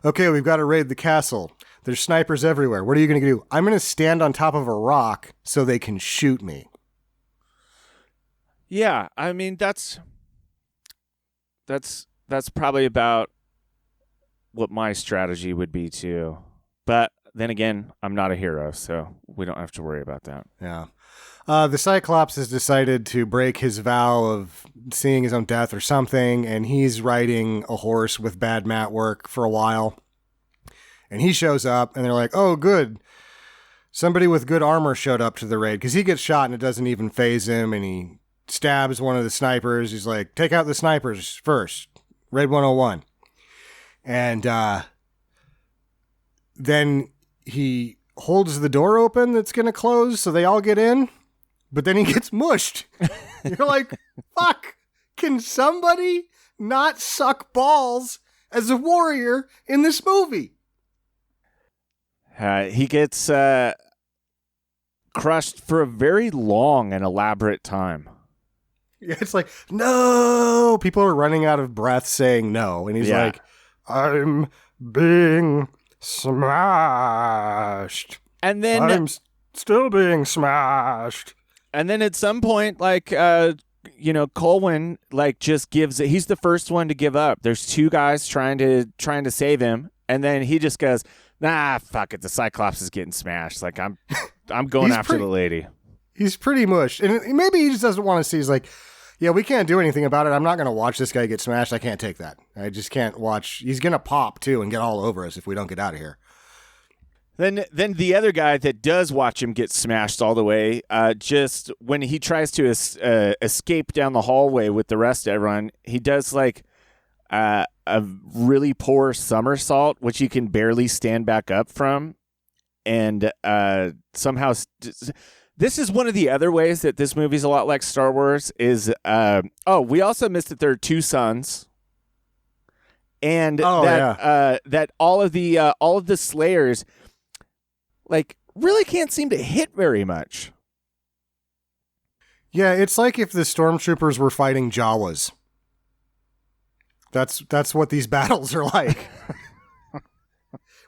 okay, we've got to raid the castle. There's snipers everywhere. What are you going to do? I'm going to stand on top of a rock so they can shoot me. Yeah, I mean, that's probably about what my strategy would be too. But then again, I'm not a hero, so we don't have to worry about that. Yeah. The Cyclops has decided to break his vow of seeing his own death or something, and he's riding a horse with bad mat work for a while. And he shows up, and they're like, oh, good. Somebody with good armor showed up to the raid, because he gets shot and it doesn't even faze him, and he stabs one of the snipers. He's like, take out the snipers first. Raid 101. And then he holds the door open that's going to close, so they all get in, but then he gets mushed. You're like, fuck, can somebody not suck balls as a warrior in this movie? He gets crushed for a very long and elaborate time. Yeah, it's like, no! People are running out of breath saying no, and he's like, I'm being smashed. And then I'm still being smashed. And then at some point, Colwyn just gives it. He's the first one to give up. There's two guys trying to save him, and then he just goes, "Nah, fuck it. The Cyclops is getting smashed. Like I'm going after the lady." He's pretty mush, and maybe he just doesn't want to see. He's like, "Yeah, we can't do anything about it. I'm not going to watch this guy get smashed. I can't take that. I just can't watch. He's going to pop too and get all over us if we don't get out of here." Then the other guy that does watch him get smashed all the way, just when he tries to escape down the hallway with the rest of everyone, he does a really poor somersault, which he can barely stand back up from, and somehow. This is one of the other ways that this movie's a lot like Star Wars. Is we also missed that there are two suns, and that all of the Slayers really can't seem to hit very much. Yeah, it's like if the stormtroopers were fighting Jawas. That's what these battles are like.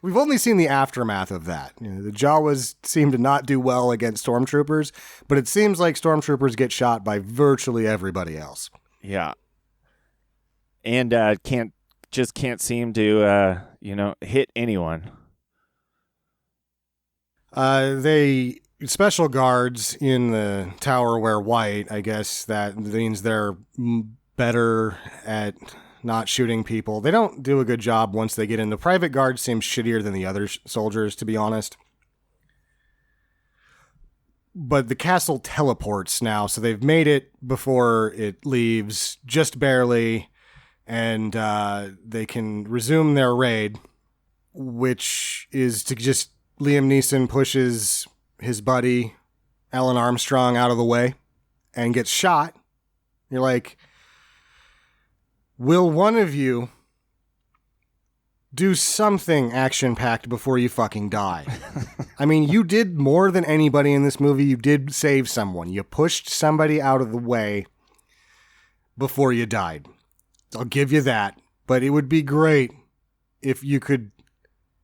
We've only seen the aftermath of that. The Jawas seem to not do well against stormtroopers, but it seems like stormtroopers get shot by virtually everybody else. Yeah, and can't seem to hit anyone. They special guards in the tower wear white. I guess that means they're better at not shooting people. They don't do a good job once they get in. The private guard seems shittier than the other soldiers, to be honest. But the castle teleports now, so they've made it before it leaves, just barely, and they can resume their raid, which is to just Liam Neeson pushes his buddy Alan Armstrong out of the way and gets shot. You're like, will one of you do something action-packed before you fucking die? I mean, you did more than anybody in this movie. You did save someone. You pushed somebody out of the way before you died. I'll give you that. But it would be great if you could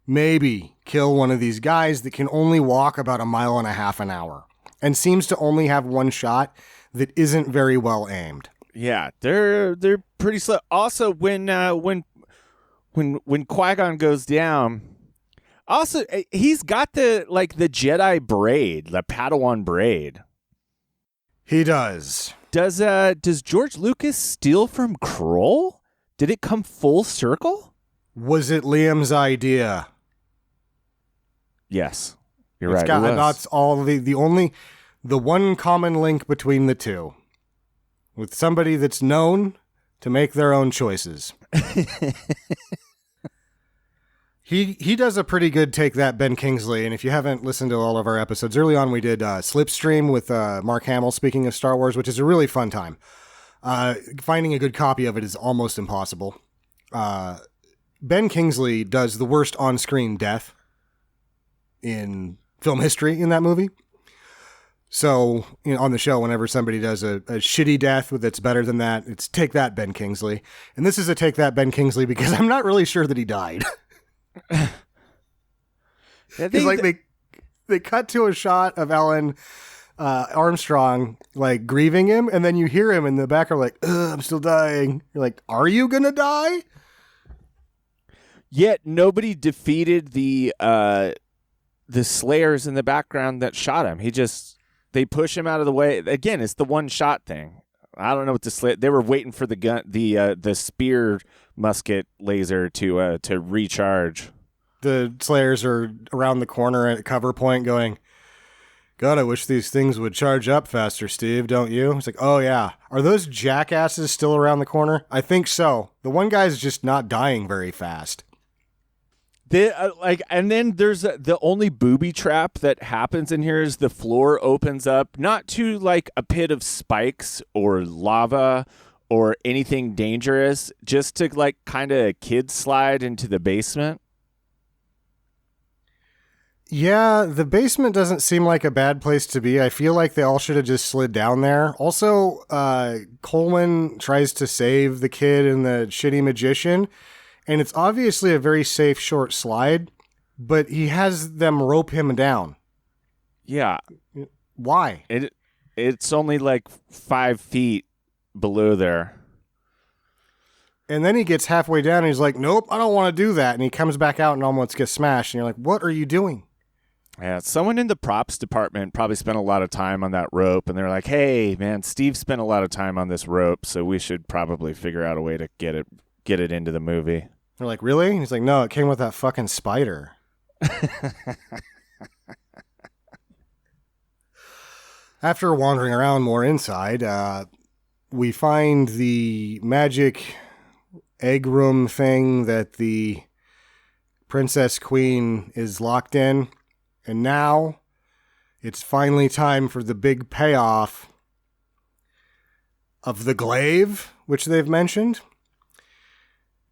maybe kill one of these guys that can only walk about 1.5 miles an hour and seems to only have one shot that isn't very well aimed. Yeah, they're pretty slow. Also, when Qui-Gon goes down, also he's got the Jedi braid, the Padawan braid. He does. Does George Lucas steal from Krull? Did it come full circle? Was it Liam's idea? Yes, you're right. That's all the one common link between the two, with somebody that's known to make their own choices. He does a pretty good take that Ben Kingsley, and if you haven't listened to all of our episodes, early on we did Slipstream with Mark Hamill speaking of Star Wars, which is a really fun time. Finding a good copy of it is almost impossible. Ben Kingsley does the worst on-screen death in film history in that movie. So, on the show, whenever somebody does a shitty death that's better than that, it's take that, Ben Kingsley. And this is a take that, Ben Kingsley, because I'm not really sure that he died. It's like they cut to a shot of Alan Armstrong, grieving him, and then you hear him in the background like, "Ugh, I'm still dying." You're like, are you gonna die? Yet nobody defeated the Slayers in the background that shot him. They push him out of the way. Again, it's the one shot thing. I don't know what they were waiting for the gun, the spear musket laser to recharge. The Slayers are around the corner at cover point going, "God, I wish these things would charge up faster, Steve, don't you?" It's like, oh yeah. Are those jackasses still around the corner? I think so. The one guy's just not dying very fast. And then there's the only booby trap that happens in here is the floor opens up, not to a pit of spikes or lava or anything dangerous, just to kind of kid slide into the basement. Yeah, the basement doesn't seem like a bad place to be. I feel like they all should have just slid down there. Also, Coleman tries to save the kid and the shitty magician, and it's obviously a very safe short slide, but he has them rope him down. Yeah. Why? It's only 5 feet below there. And then he gets halfway down and he's like, nope, I don't want to do that. And he comes back out and almost gets smashed. And you're like, what are you doing? Yeah, someone in the props department probably spent a lot of time on that rope, and they're like, hey, man, Steve spent a lot of time on this rope, so we should probably figure out a way to get it into the movie. They're like, really? And he's like, no, it came with that fucking spider. After wandering around more inside, we find the magic egg room thing that the Princess Queen is locked in. And now it's finally time for the big payoff of the glaive, which they've mentioned.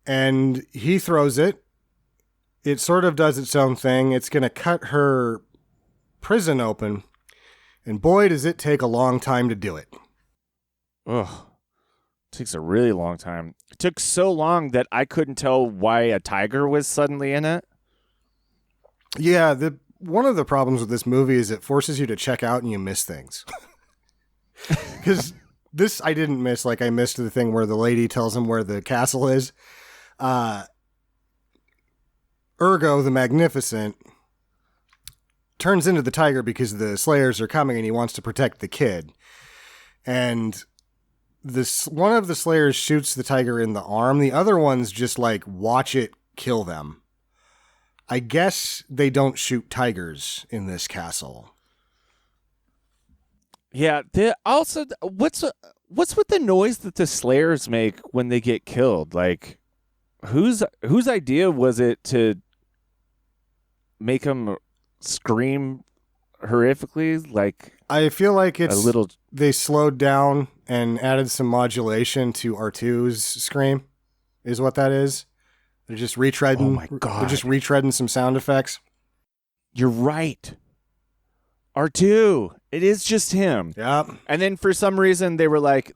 And he throws it. It sort of does its own thing. It's going to cut her prison open. And boy, does it take a long time to do it. Ugh. It takes a really long time. It took so long that I couldn't tell why a tiger was suddenly in it. Yeah, one of the problems with this movie is it forces you to check out and you miss things. Because this I didn't miss. Like, I missed the thing where the lady tells him where the castle is. Ergo, the Magnificent, turns into the tiger because the Slayers are coming and he wants to protect the kid. And one of the Slayers shoots the tiger in the arm. The other ones just like watch it kill them. I guess they don't shoot tigers in this castle. Yeah. Also, what's with the noise that the Slayers make when they get killed? Like, whose idea was it to make them scream horrifically? Like, I feel like it's a little. They slowed down and added some modulation to R2's scream, is what that is. They're just retreading. Oh my God. They're just retreading some sound effects. You're right. R2. It is just him. Yep. And then for some reason they're like,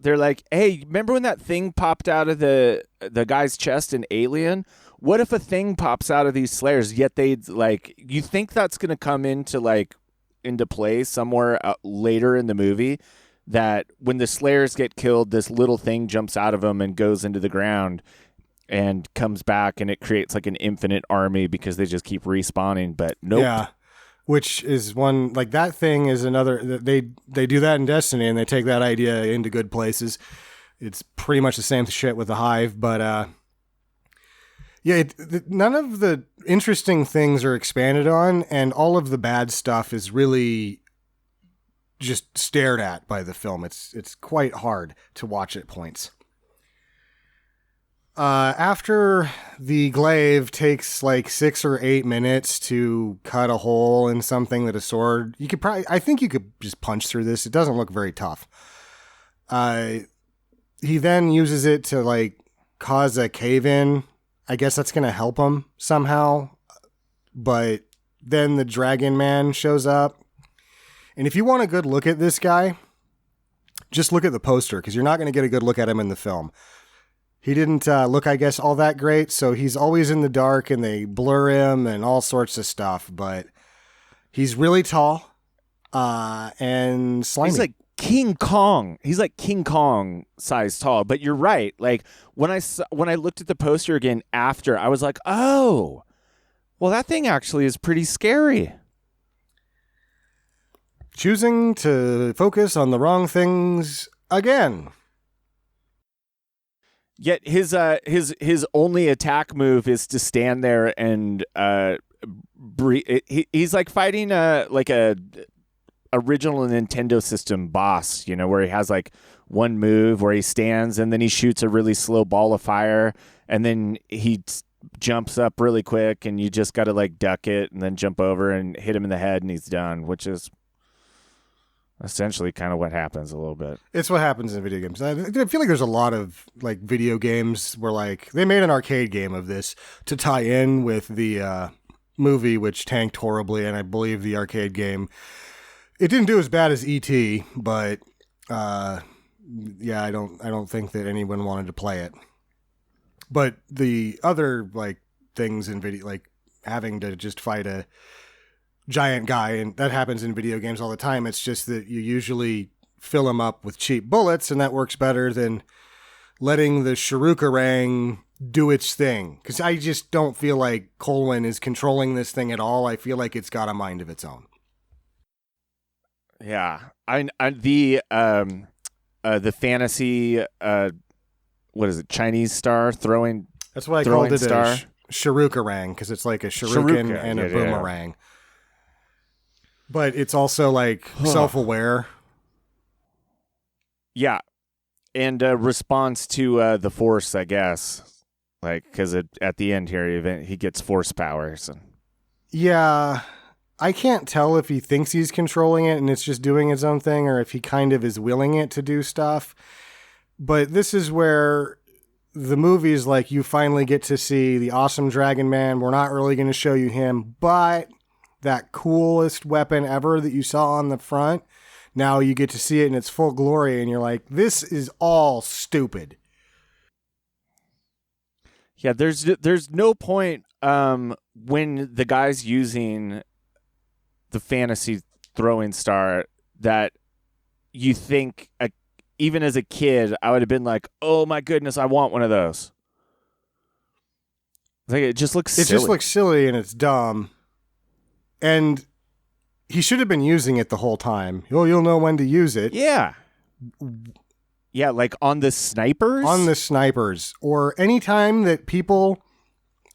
hey, remember when that thing popped out of the guy's chest in Alien? What if a thing pops out of these Slayers? Yet they'd like, you think that's going to come into play somewhere later in the movie, that when the Slayers get killed, this little thing jumps out of them and goes into the ground and comes back, and it creates like an infinite army because they just keep respawning. But nope. Yeah. Which is one, like, that thing is another, they do that in Destiny and they take that idea into good places. It's pretty much the same shit with the Hive, but yeah, none of the interesting things are expanded on, and all of the bad stuff is really just stared at by the film. It's quite hard to watch at points. After the glaive takes like 6 or 8 minutes to cut a hole in something that a sword, I think you could just punch through this. It doesn't look very tough. He then uses it to like cause a cave in. I guess that's going to help him somehow. But then the Dragon Man shows up. And if you want a good look at this guy, just look at the poster, because you're not going to get a good look at him in the film. He didn't look, I guess, all that great, so he's always in the dark and they blur him and all sorts of stuff, but he's really tall and slimy. He's like King Kong. He's like King Kong size tall, but you're right. Like, when I looked at the poster again after, I was like, oh, well, that thing actually is pretty scary. Choosing to focus on the wrong things again. Yet his only attack move is to stand there and he's like fighting a original Nintendo system boss, you know, where he has like one move where he stands and then he shoots a really slow ball of fire and then he jumps up really quick and you just got to like duck it and then jump over and hit him in the head and he's done, which is essentially kind of what happens a little bit. It's what happens in video games. I feel like there's a lot of like video games where like they made an arcade game of this to tie in with the movie, which tanked horribly. And I believe the arcade game, it didn't do as bad as E.T., but yeah, I don't think that anyone wanted to play it. But the other like things in video, like having to just fight a giant guy, and that happens in video games all the time. It's just that you usually fill him up with cheap bullets, and that works better than letting the Shurookarang do its thing. Because I just don't feel like Colwyn is controlling this thing at all. I feel like it's got a mind of its own. Yeah, the fantasy, what is it? Chinese star throwing. That's why I throwing called it star. a Shurookarang, because it's like a shuriken and a boomerang. But it's also like self-aware. Yeah, and responds to the Force, I guess. Like, because at the end here, he gets Force powers. And... Yeah. I can't tell if he thinks he's controlling it and it's just doing its own thing, or if he kind of is willing it to do stuff. But this is where the movie's like, you finally get to see the awesome Dragon Man. We're not really going to show you him, but that coolest weapon ever that you saw on the front, now you get to see it in its full glory, and you're like, this is all stupid. Yeah, there's no point when the guy's using the fantasy throwing star that you think, even as a kid, I would have been like, oh my goodness, I want one of those. Like, it just looks silly. It just looks silly and it's dumb. And he should have been using it the whole time. You'll know when to use it. Yeah. Yeah, like on the snipers? On the snipers. Or any time that people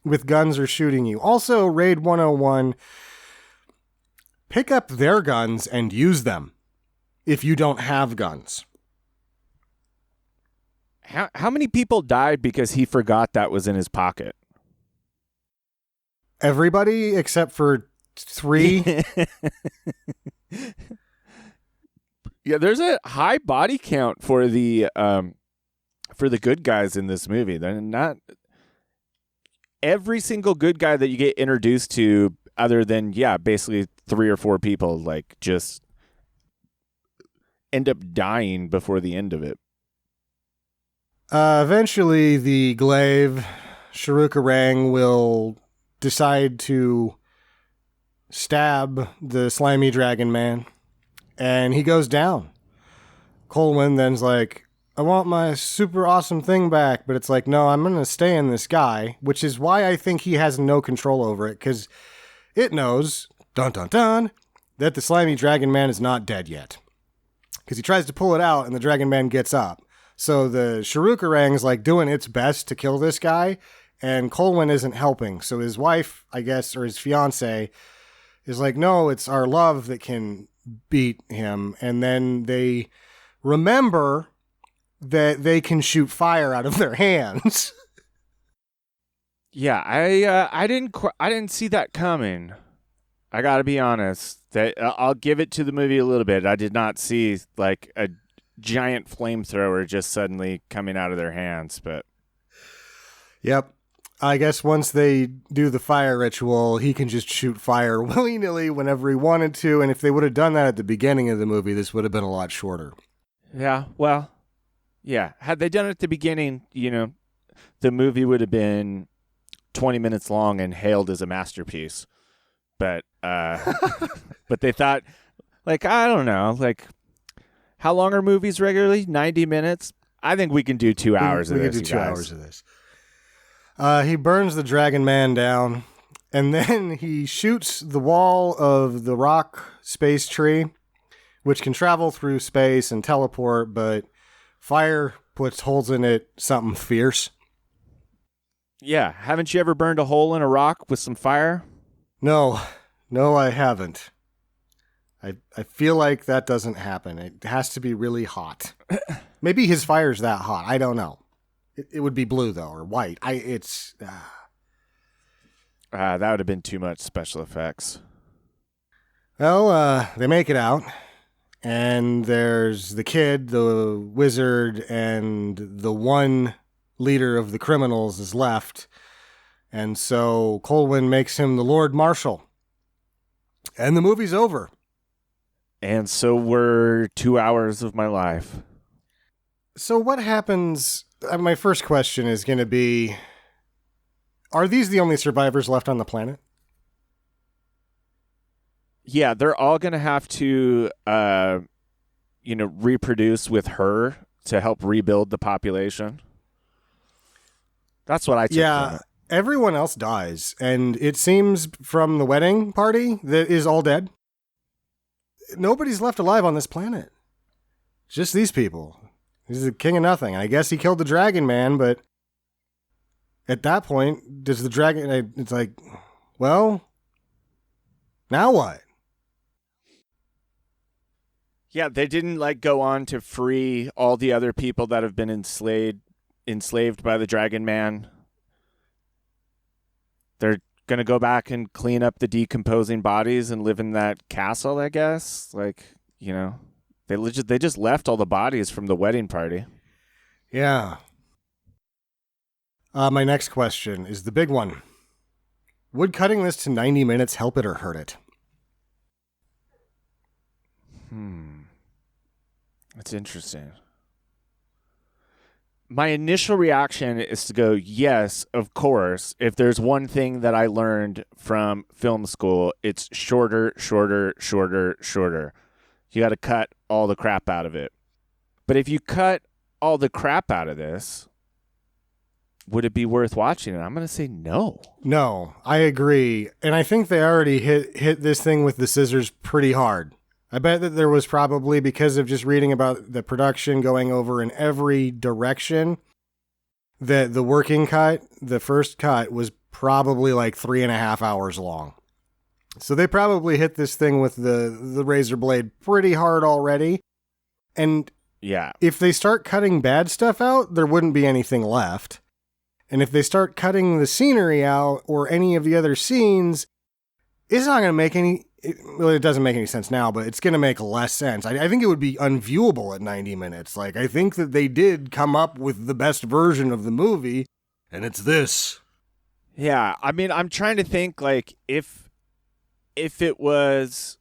with guns are shooting you. Also, Raid 101... pick up their guns and use them if you don't have guns. How many people died because he forgot that was in his pocket? Everybody except for 3. Yeah, there's a high body count for the good guys in this movie. They're not every single good guy that you get introduced to, other than basically 3 or 4 people, like, just end up dying before the end of it. Eventually, the Glaive Shurookarang will decide to stab the slimy dragon man, and he goes down. Colwyn then's like, I want my super awesome thing back, but it's like, no, I'm going to stay in this guy, which is why I think he has no control over it, because it knows, dun dun dun, that the slimy dragon man is not dead yet. Because he tries to pull it out and the dragon man gets up. So the Shurookarang's like doing its best to kill this guy, and Colwyn isn't helping. So his wife, I guess, or his fiance, is like, no, it's our love that can beat him. And then they remember that they can shoot fire out of their hands. Yeah, I didn't see that coming. I got to be honest. I'll give it to the movie a little bit. I did not see like a giant flamethrower just suddenly coming out of their hands, but yep. I guess once they do the fire ritual, he can just shoot fire willy-nilly whenever he wanted to, and if they would have done that at the beginning of the movie, this would have been a lot shorter. Yeah, well, yeah. Had they done it at the beginning, the movie would have been 20 minutes long and hailed as a masterpiece. But but they thought, like, I don't know, like, how long are movies regularly? 90 minutes? I think we can do 2 hours of this. We can do 2 hours of this. He burns the dragon man down, and then he shoots the wall of the rock space tree, which can travel through space and teleport, but fire puts holes in it, something fierce. Yeah, haven't you ever burned a hole in a rock with some fire? No, I haven't. I feel like that doesn't happen. It has to be really hot. Maybe his fire's that hot. I don't know. It would be blue, though, or white. That would have been too much special effects. Well, they make it out, and there's the kid, the wizard, and the one leader of the criminals is left. And so Colwyn makes him the Lord Marshal. And the movie's over. And so were 2 hours of my life. So what happens... my first question is going to be, are these the only survivors left on the planet? Yeah, they're all going to have to, reproduce with her to help rebuild the population. That's what I took from it. Everyone else dies, and it seems from the wedding party that is all dead. Nobody's left alive on this planet. Just these people. He's the king of nothing. I guess he killed the dragon man, but at that point, does the dragon... It's like, well, now what? Yeah, they didn't go on to free all the other people that have been enslaved by the dragon man. They're going to go back and clean up the decomposing bodies and live in that castle, I guess. They just left all the bodies from the wedding party. Yeah. My next question is the big one. Would cutting this to 90 minutes help it or hurt it? That's interesting. My initial reaction is to go, yes, of course. If there's one thing that I learned from film school, it's shorter, shorter, shorter, shorter. You got to cut all the crap out of it. But if you cut all the crap out of this, would it be worth watching? And I'm going to say no. No, I agree. And I think they already hit this thing with the scissors pretty hard. I bet that there was probably, because of just reading about the production going over in every direction, that the working cut, the first cut, was probably 3.5 hours long. So they probably hit this thing with the razor blade pretty hard already. And yeah, if they start cutting bad stuff out, there wouldn't be anything left. And if they start cutting the scenery out or any of the other scenes, it's not going to make it doesn't make any sense now, but it's going to make less sense. I think it would be unviewable at 90 minutes. I think that they did come up with the best version of the movie, and it's this. Yeah, I mean, I'm trying to think, if it was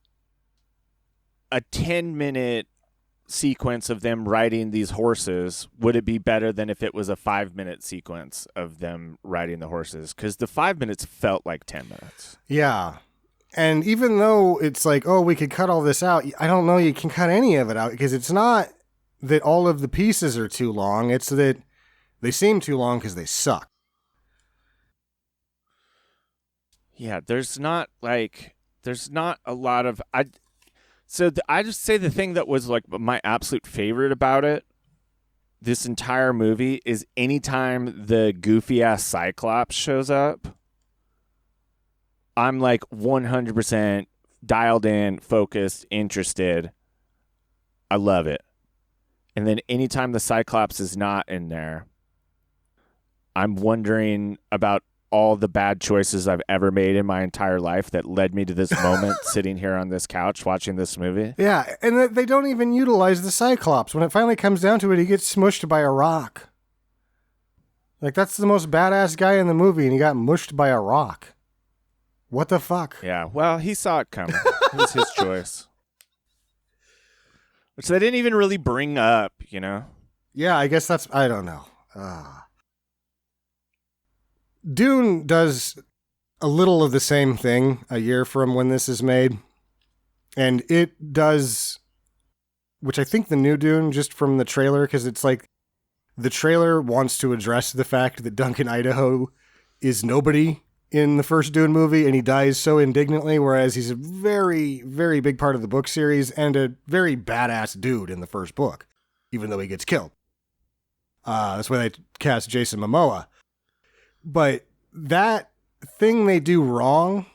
a 10-minute sequence of them riding these horses, would it be better than if it was a 5-minute sequence of them riding the horses? Because the 5 minutes felt like 10 minutes. Yeah. And even though it's we could cut all this out, I don't know you can cut any of it out, because it's not that all of the pieces are too long. It's that they seem too long because they suck. Yeah, there's not a lot of... I just say the thing that was my absolute favorite about it, this entire movie, is anytime the goofy ass Cyclops shows up, I'm 100% dialed in, focused, interested. I love it. And then anytime the Cyclops is not in there, I'm wondering about all the bad choices I've ever made in my entire life that led me to this moment sitting here on this couch watching this movie. Yeah, and they don't even utilize the Cyclops. When it finally comes down to it, he gets smushed by a rock. That's the most badass guy in the movie, and he got mushed by a rock. What the fuck? Yeah, well, he saw it coming. It was his choice. Which they didn't even really bring up, Yeah, I guess I don't know. Dune does a little of the same thing a year from when this is made. And it does, which I think the new Dune, just from the trailer, because it's the trailer wants to address the fact that Duncan Idaho is nobody in the first Dune movie, and he dies so indignantly, whereas he's a very, very big part of the book series and a very badass dude in the first book, even though he gets killed. That's why they cast Jason Momoa. But that thing they do wrong,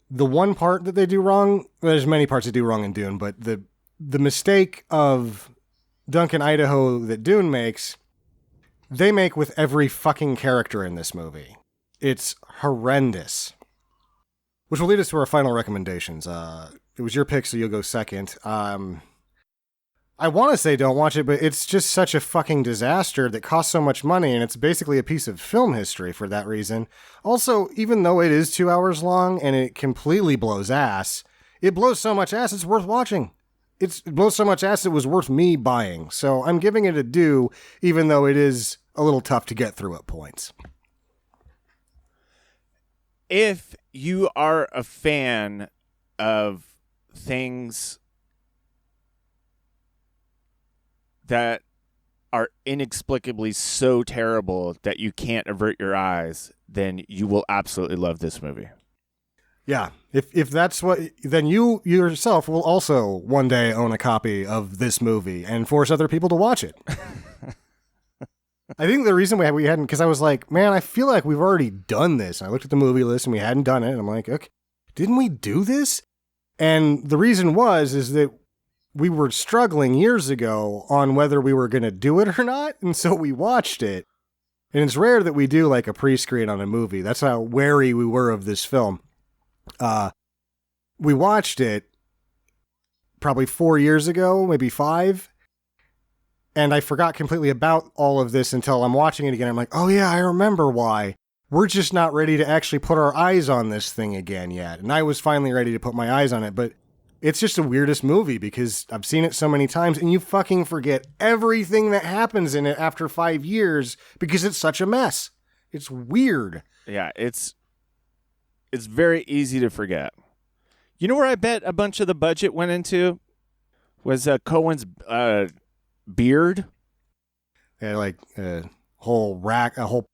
the one part that they do wrong, there's many parts they do wrong in Dune, but the mistake of Duncan Idaho that Dune makes, they make with every fucking character in this movie. It's horrendous. Which will lead us to our final recommendations. It was your pick, so you'll go second. I want to say don't watch it, but it's just such a fucking disaster that costs so much money, and it's basically a piece of film history for that reason. Also, even though it is 2 hours long and it completely blows ass, it blows so much ass it's worth watching. It blows so much ass it was worth me buying. So I'm giving it a do, even though it is a little tough to get through at points. If you are a fan of things that are inexplicably so terrible that you can't avert your eyes, then you will absolutely love this movie. Yeah. If that's what, then you yourself will also one day own a copy of this movie and force other people to watch it. I think the reason we hadn't, because I was like, man, I feel like we've already done this. And I looked at the movie list and we hadn't done it. And I'm like, okay, didn't we do this? And the reason is that we were struggling years ago on whether we were going to do it or not. And so we watched it. And it's rare that we do like a pre-screen on a movie. That's how wary we were of this film. We watched it probably 4 years ago, maybe 5. And I forgot completely about all of this until I'm watching it again. I'm like, oh yeah, I remember why. We're just not ready to actually put our eyes on this thing again yet. And I was finally ready to put my eyes on it, but it's just the weirdest movie because I've seen it so many times and you fucking forget everything that happens in it after 5 years because it's such a mess. It's weird. Yeah, it's very easy to forget. You know where I bet a bunch of the budget went into? Was Cohen's beard. Yeah, like a whole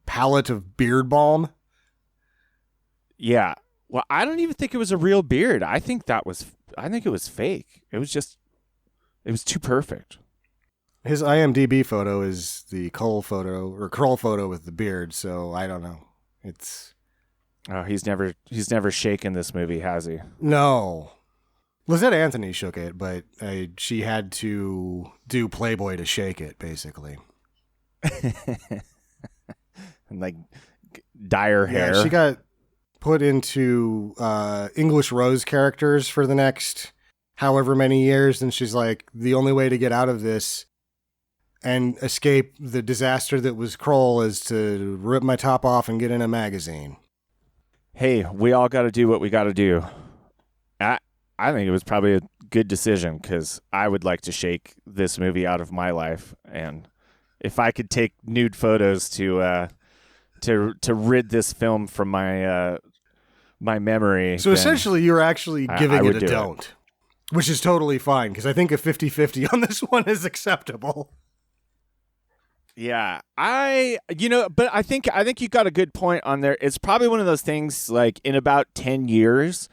pallet of beard balm. Yeah. Well, I don't even think it was a real beard. I think it was fake. It was too perfect. His IMDb photo is the Krull photo with the beard, so I don't know. He's never shaken this movie, has he? No. Lizette Anthony shook it, but she had to do Playboy to shake it, basically. And like dye her hair. Yeah, she got put into English Rose characters for the next however many years, and she's like, the only way to get out of this and escape the disaster that was Krull is to rip my top off and get in a magazine. Hey, we all got to do what we got to do. I think it was probably a good decision because I would like to shake this movie out of my life, and if I could take nude photos to rid this film from my my memory. So essentially, you're actually giving it a don't, which is totally fine because I think a 50-50 on this one is acceptable. Yeah, but I think you got a good point on there. It's probably one of those things like in about 10 years.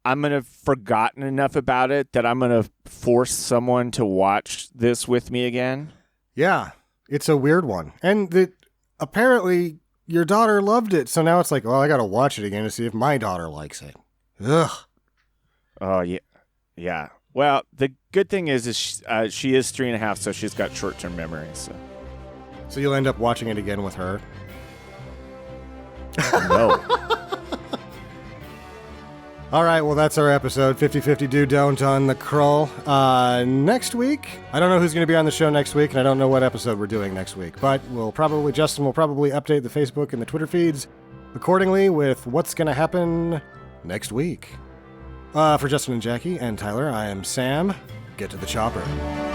I'm going to have forgotten enough about it that I'm going to force someone to watch this with me again. Yeah, it's a weird one. And apparently your daughter loved it. So now it's like, well, I got to watch it again to see if my daughter likes it. Ugh. Oh, yeah. Yeah. Well, the good thing is she is 3.5, so she's got short-term memory. So you'll end up watching it again with her? No. All right, well, that's our episode, 50-50 Do Don't on the Krull. Next week, I don't know who's going to be on the show next week, and I don't know what episode we're doing next week, but Justin will probably update the Facebook and the Twitter feeds accordingly with what's going to happen next week. For Justin and Jackie and Tyler, I am Sam. Get to the chopper.